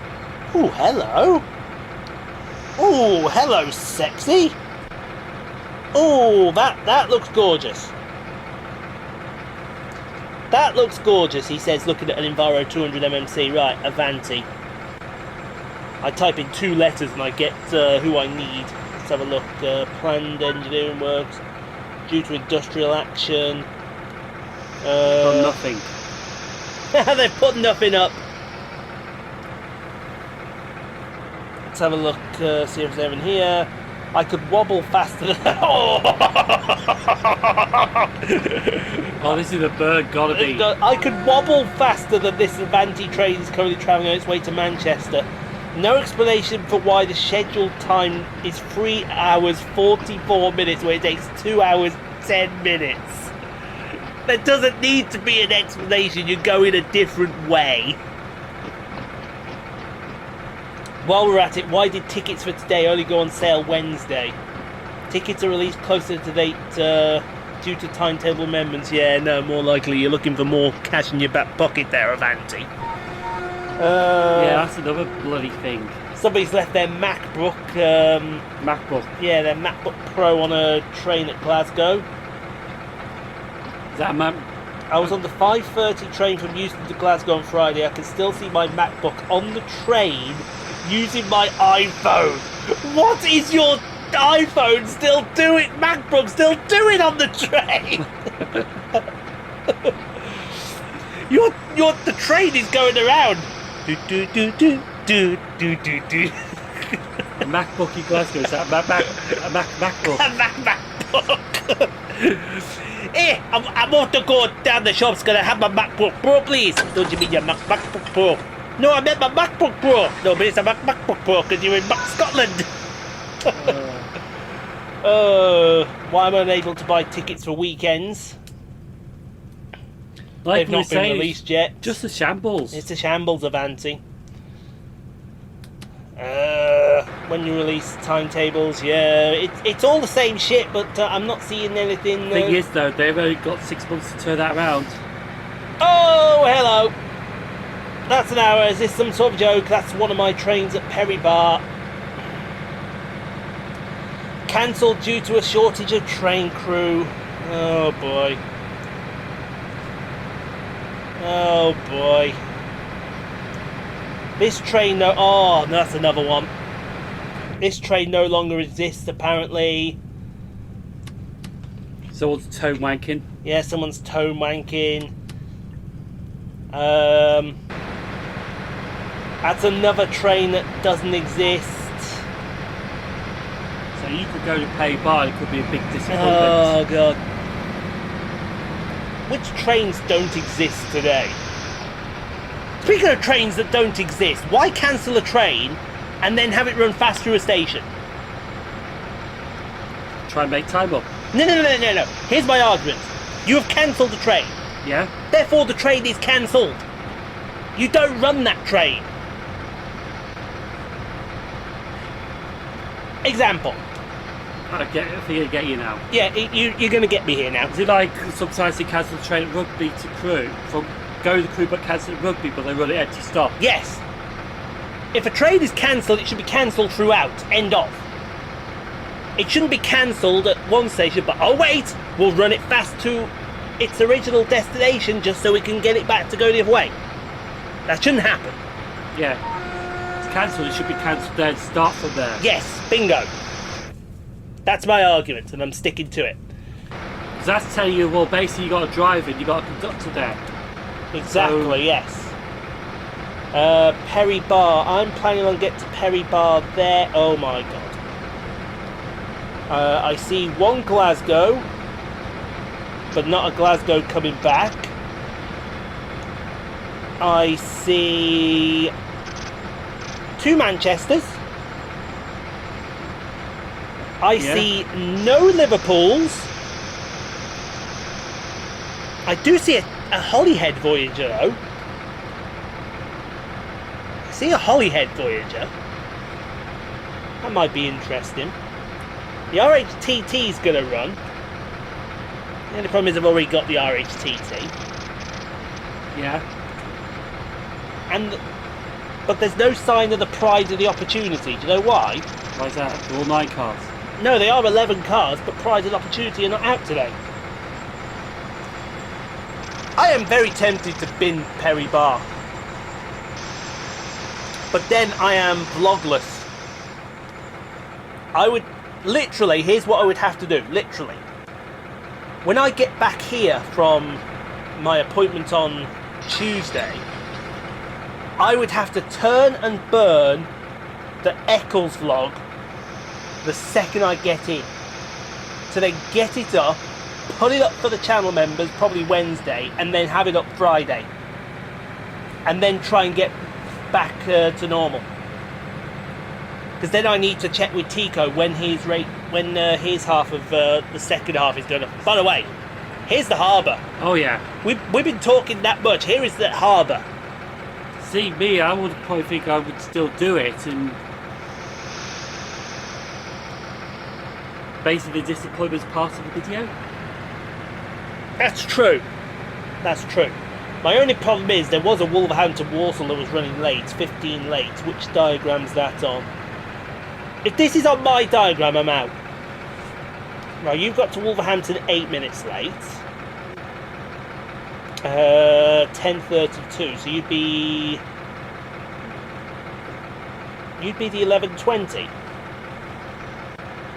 Oh, hello. Oh, hello, sexy. Oh, that looks gorgeous. That looks gorgeous, he says, looking at an Enviro 200 MMC. Right, Avanti. I type in 2 letters and I get who I need. Let's have a look. Planned engineering works due to industrial action. Got nothing. They've put nothing up. Let's have a look, see if there's anything here. I could wobble faster than... Oh, this is a bird, gotta be. I could wobble faster than this Avanti train is currently travelling on its way to Manchester. No explanation for why the scheduled time is 3 hours 44 minutes when it takes 2 hours 10 minutes. There doesn't need to be an explanation, you go in a different way. While we're at it, why did tickets for today only go on sale Wednesday? Tickets are released closer to date due to timetable amendments. Yeah, no, more likely you're looking for more cash in your back pocket there, Avanti. Yeah, that's another bloody thing. Somebody's left their MacBook. MacBook. Yeah, their MacBook Pro on a train at Glasgow. Is that a Mac? I was on the 5:30 train from Euston to Glasgow on Friday. I can still see my MacBook on the train using my iPhone. What is your iPhone still doing? MacBook still doing on the train? The train is going around. Do do do do do do do do. A MacBook in Glasgow. Is that a MacBook? A MacBook. Hey, I'm off to go down the shops. Gonna have my MacBook Pro, please. Don't you mean your MacBook Pro? No, I meant my MacBook Pro. No, but it's a MacBook Pro because you're in Scotland. Why am I unable to buy tickets for weekends? Like They've not been released yet. Just a shambles. It's a shambles, Avanti. When you release timetables, yeah, it's all the same shit, but I'm not seeing anything. Thing is, though, they've only got 6 months to turn that around. Oh, hello. That's an hour. Is this some sort of joke? That's one of my trains at Perry Bar. Cancelled due to a shortage of train crew. Oh boy. Oh boy. This train oh, that's another one. This train no longer exists apparently. Someone's toe wanking. Yeah, someone's toe wanking. That's another train that doesn't exist. So you could go to Perry Bar, it could be a big disappointment. Oh god. Which trains don't exist today? Speaking of trains that don't exist, why cancel a train and then have it run fast through a station? Try and make time up. No. Here's my argument. You have cancelled the train. Yeah? Therefore the train is cancelled. You don't run that train. Example. I think I get you now. Yeah, you're going to get me here now. Is it like sometimes they cancel the train at rugby to crew? Go to the crew but cancel at rugby, but they run it empty stop? Yes. If a train is cancelled, it should be cancelled throughout. End of. It shouldn't be cancelled at one station, but oh wait, we'll run it fast to its original destination just so we can get it back to go the other way. That shouldn't happen. Yeah. It's cancelled, it should be cancelled there and start from there. Yes, bingo. That's my argument, and I'm sticking to it. Because that's telling you, well, basically you got a driver and you got a conductor there. Exactly, So, yes. Perry Bar. I'm planning on getting to Perry Bar there. Oh my god. I see one Glasgow, but not a Glasgow coming back. I see 2 Manchesters. I see no Liverpools. I do see a Holyhead Voyager though. I see a Holyhead Voyager. That might be interesting. The RHTT is going to run. The only problem is I've already got the RHTT. Yeah. But there's no sign of the Pride of the Opportunity. Do you know why? Why is that? They're all 9 cars. No, they are 11 cars, but Pride and Opportunity are not out today. I am very tempted to bin Perry Bar. but then I am vlogless. I would literally, here's what I would have to do, literally. When I get back here from my appointment on Tuesday, I would have to turn and burn the Eccles vlog the second I get in. So then get it up, put it up for the channel members probably Wednesday, and then have it up Friday. And then try and get back to normal. Because then I need to check with Tico when his half of the second half is done. By the way, here's the harbour. Oh yeah. We've been talking that much. Here is the harbour. See, me, I would probably think I would still do it, and basically the disappointment's part of the video. That's true. That's true. My only problem is there was a Wolverhampton Walsall that was running late, 15 late. Which diagram's that on? If this is on my diagram, I'm out. Right, you've got to Wolverhampton 8 minutes late. 10:32, so you'd be the 11:20.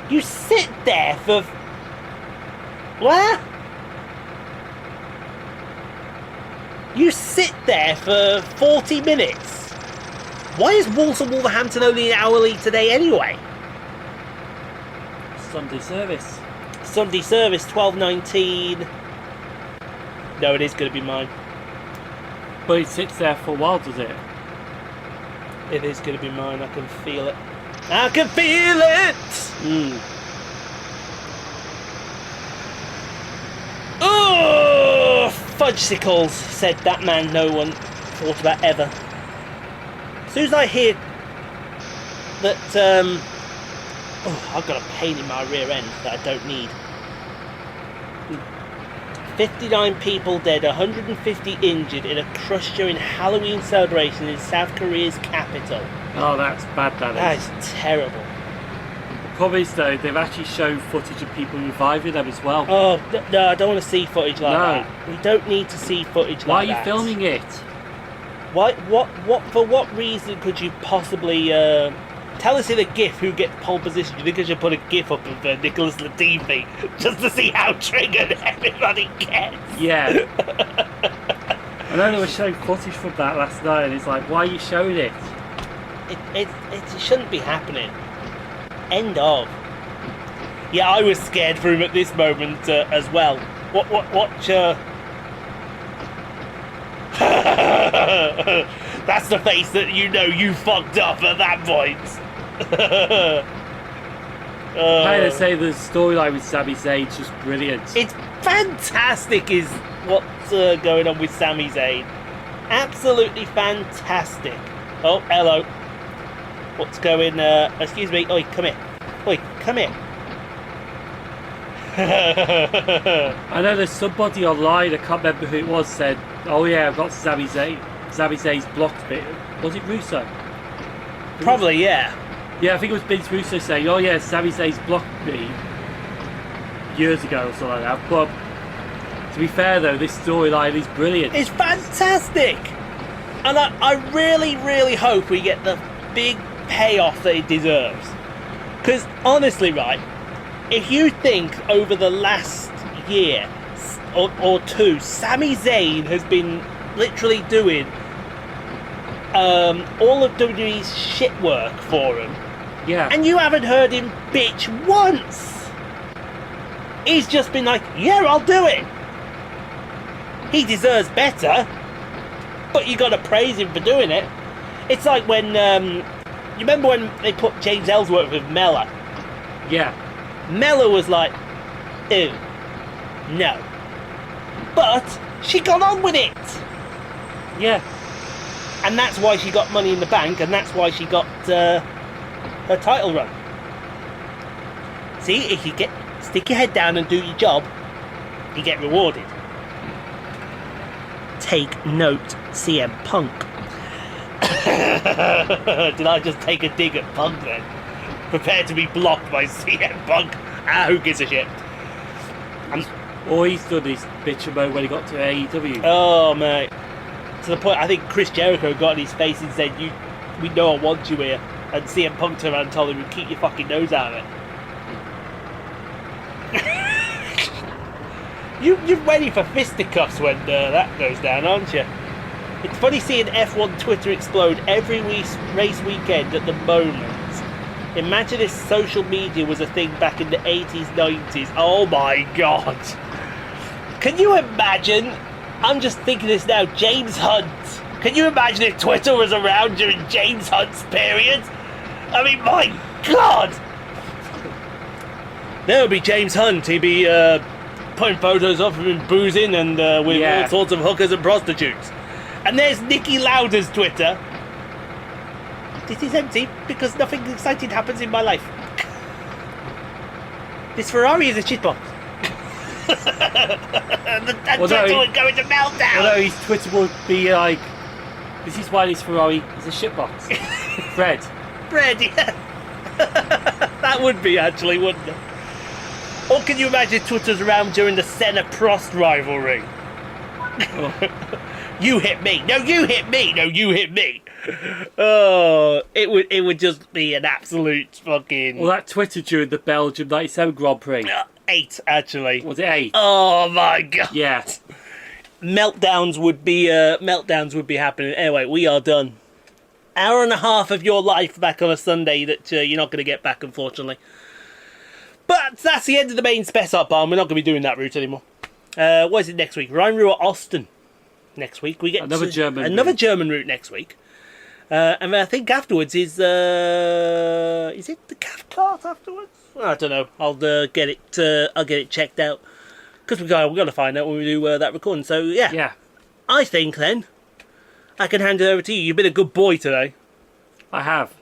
You sit there for what? You sit there for 40 minutes. Why is Walsall Wolverhampton only an hour late today anyway? Sunday service. Sunday service 12:19. No, it is going to be mine. But it sits there for a while, does it? It is going to be mine. I can feel it. I can feel it! Oh, fudgesicles, said that man no one thought about ever. As soon as I hear that, I've got a pain in my rear end that I don't need. 59 people dead, 150 injured in a crush during Halloween celebration in South Korea's capital. Oh, that's bad, that is. That is terrible. The problem is, though, they've actually shown footage of people reviving them as well. Oh, no, I don't want to see footage like that. We don't need to see footage Why like that. are you filming it? Why? For what reason could you possibly... tell us in a GIF who gets pole position. Do you think I should put a GIF up of Nicholas Latifi just to see how triggered everybody gets? Yeah. I know they were showing footage from that last night, and it's like, why are you showing it? It shouldn't be happening. End of. Yeah, I was scared for him at this moment as well. Watch. That's the face that you know you fucked up at that point. I had to say the storyline with Sami Zayn's just brilliant. It's fantastic is what's going on with Sami Zayn. Absolutely fantastic. Oh, hello. What's going, excuse me. Oi, come here. Oi, come here. I know there's somebody online, I can't remember who it was, said, oh yeah, I've got Sami Zayn. Sami Zayn's blocked bit. Was it Russo? Probably, yeah. Yeah, I think it was Vince Russo saying, oh yeah, Sami Zayn's blocked me years ago or something like that. But to be fair though, this storyline is brilliant. It's fantastic! And I really, really hope we get the big payoff that it deserves. Because honestly, right, if you think over the last year or two, Sami Zayn has been literally doing all of WWE's shit work for him. Yeah. And you haven't heard him bitch once. He's just been like, yeah, I'll do it. He deserves better, but you got to praise him for doing it. It's like when you remember when they put James Ellsworth with Mella? Yeah. Mella was like, ew, no. But she got on with it. Yeah. And that's why she got Money in the Bank, and that's why she got her title run. See, if you stick your head down and do your job, you get rewarded. Take note, CM Punk. Did I just take a dig at Punk then? Prepare to be blocked by CM Punk. Who gives a shit? All he's done is bitch about when he got to AEW. Oh, mate. To the point, I think Chris Jericho got in his face and said, we don't want you here. And CM Punk turned around and told him, keep your fucking nose out of it. You're ready for fisticuffs when that goes down, aren't you? It's funny seeing F1 Twitter explode every race weekend at the moment. Imagine if social media was a thing back in the 80s, 90s. Oh my god. Can you imagine? I'm just thinking this now. James Hunt. Can you imagine if Twitter was around during James Hunt's period? I mean, my god. There would be James Hunt. He'd be putting photos of him boozing and with all sorts of hookers and prostitutes. And there's Nicky Lauda's Twitter. This is empty because nothing exciting happens in my life. This Ferrari is a shitbox. and Twitter would go into meltdown. Although his Twitter would be like, this is why this Ferrari is a shitbox. Fred, yeah. That would be actually, wouldn't it? Or can you imagine Twitter's around during the Senna-Prost rivalry? Oh. You hit me. No, you hit me. No, you hit me. Oh, it would just be an absolute fucking... Well, that Twitter during the Belgium 97 Grand Prix. 8, actually. Was it 8? Oh, my God. Yeah. Meltdowns would be happening. Anyway, we are done. Hour and a half of your life back on a Sunday that you're not going to get back, unfortunately. But that's the end of the main Spessart Bahn. We're not going to be doing that route anymore. What is it next week? Rhine-Ruhr Osten. Next week we get another German route next week, and I think afterwards is it the Cathcart afterwards? I don't know. I'll get it checked out because we got to find out when we do that recording. So yeah. I think then I can hand it over to you. You've been a good boy today. I have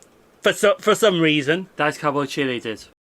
For some reason. That's Cowboy Cheerleaders.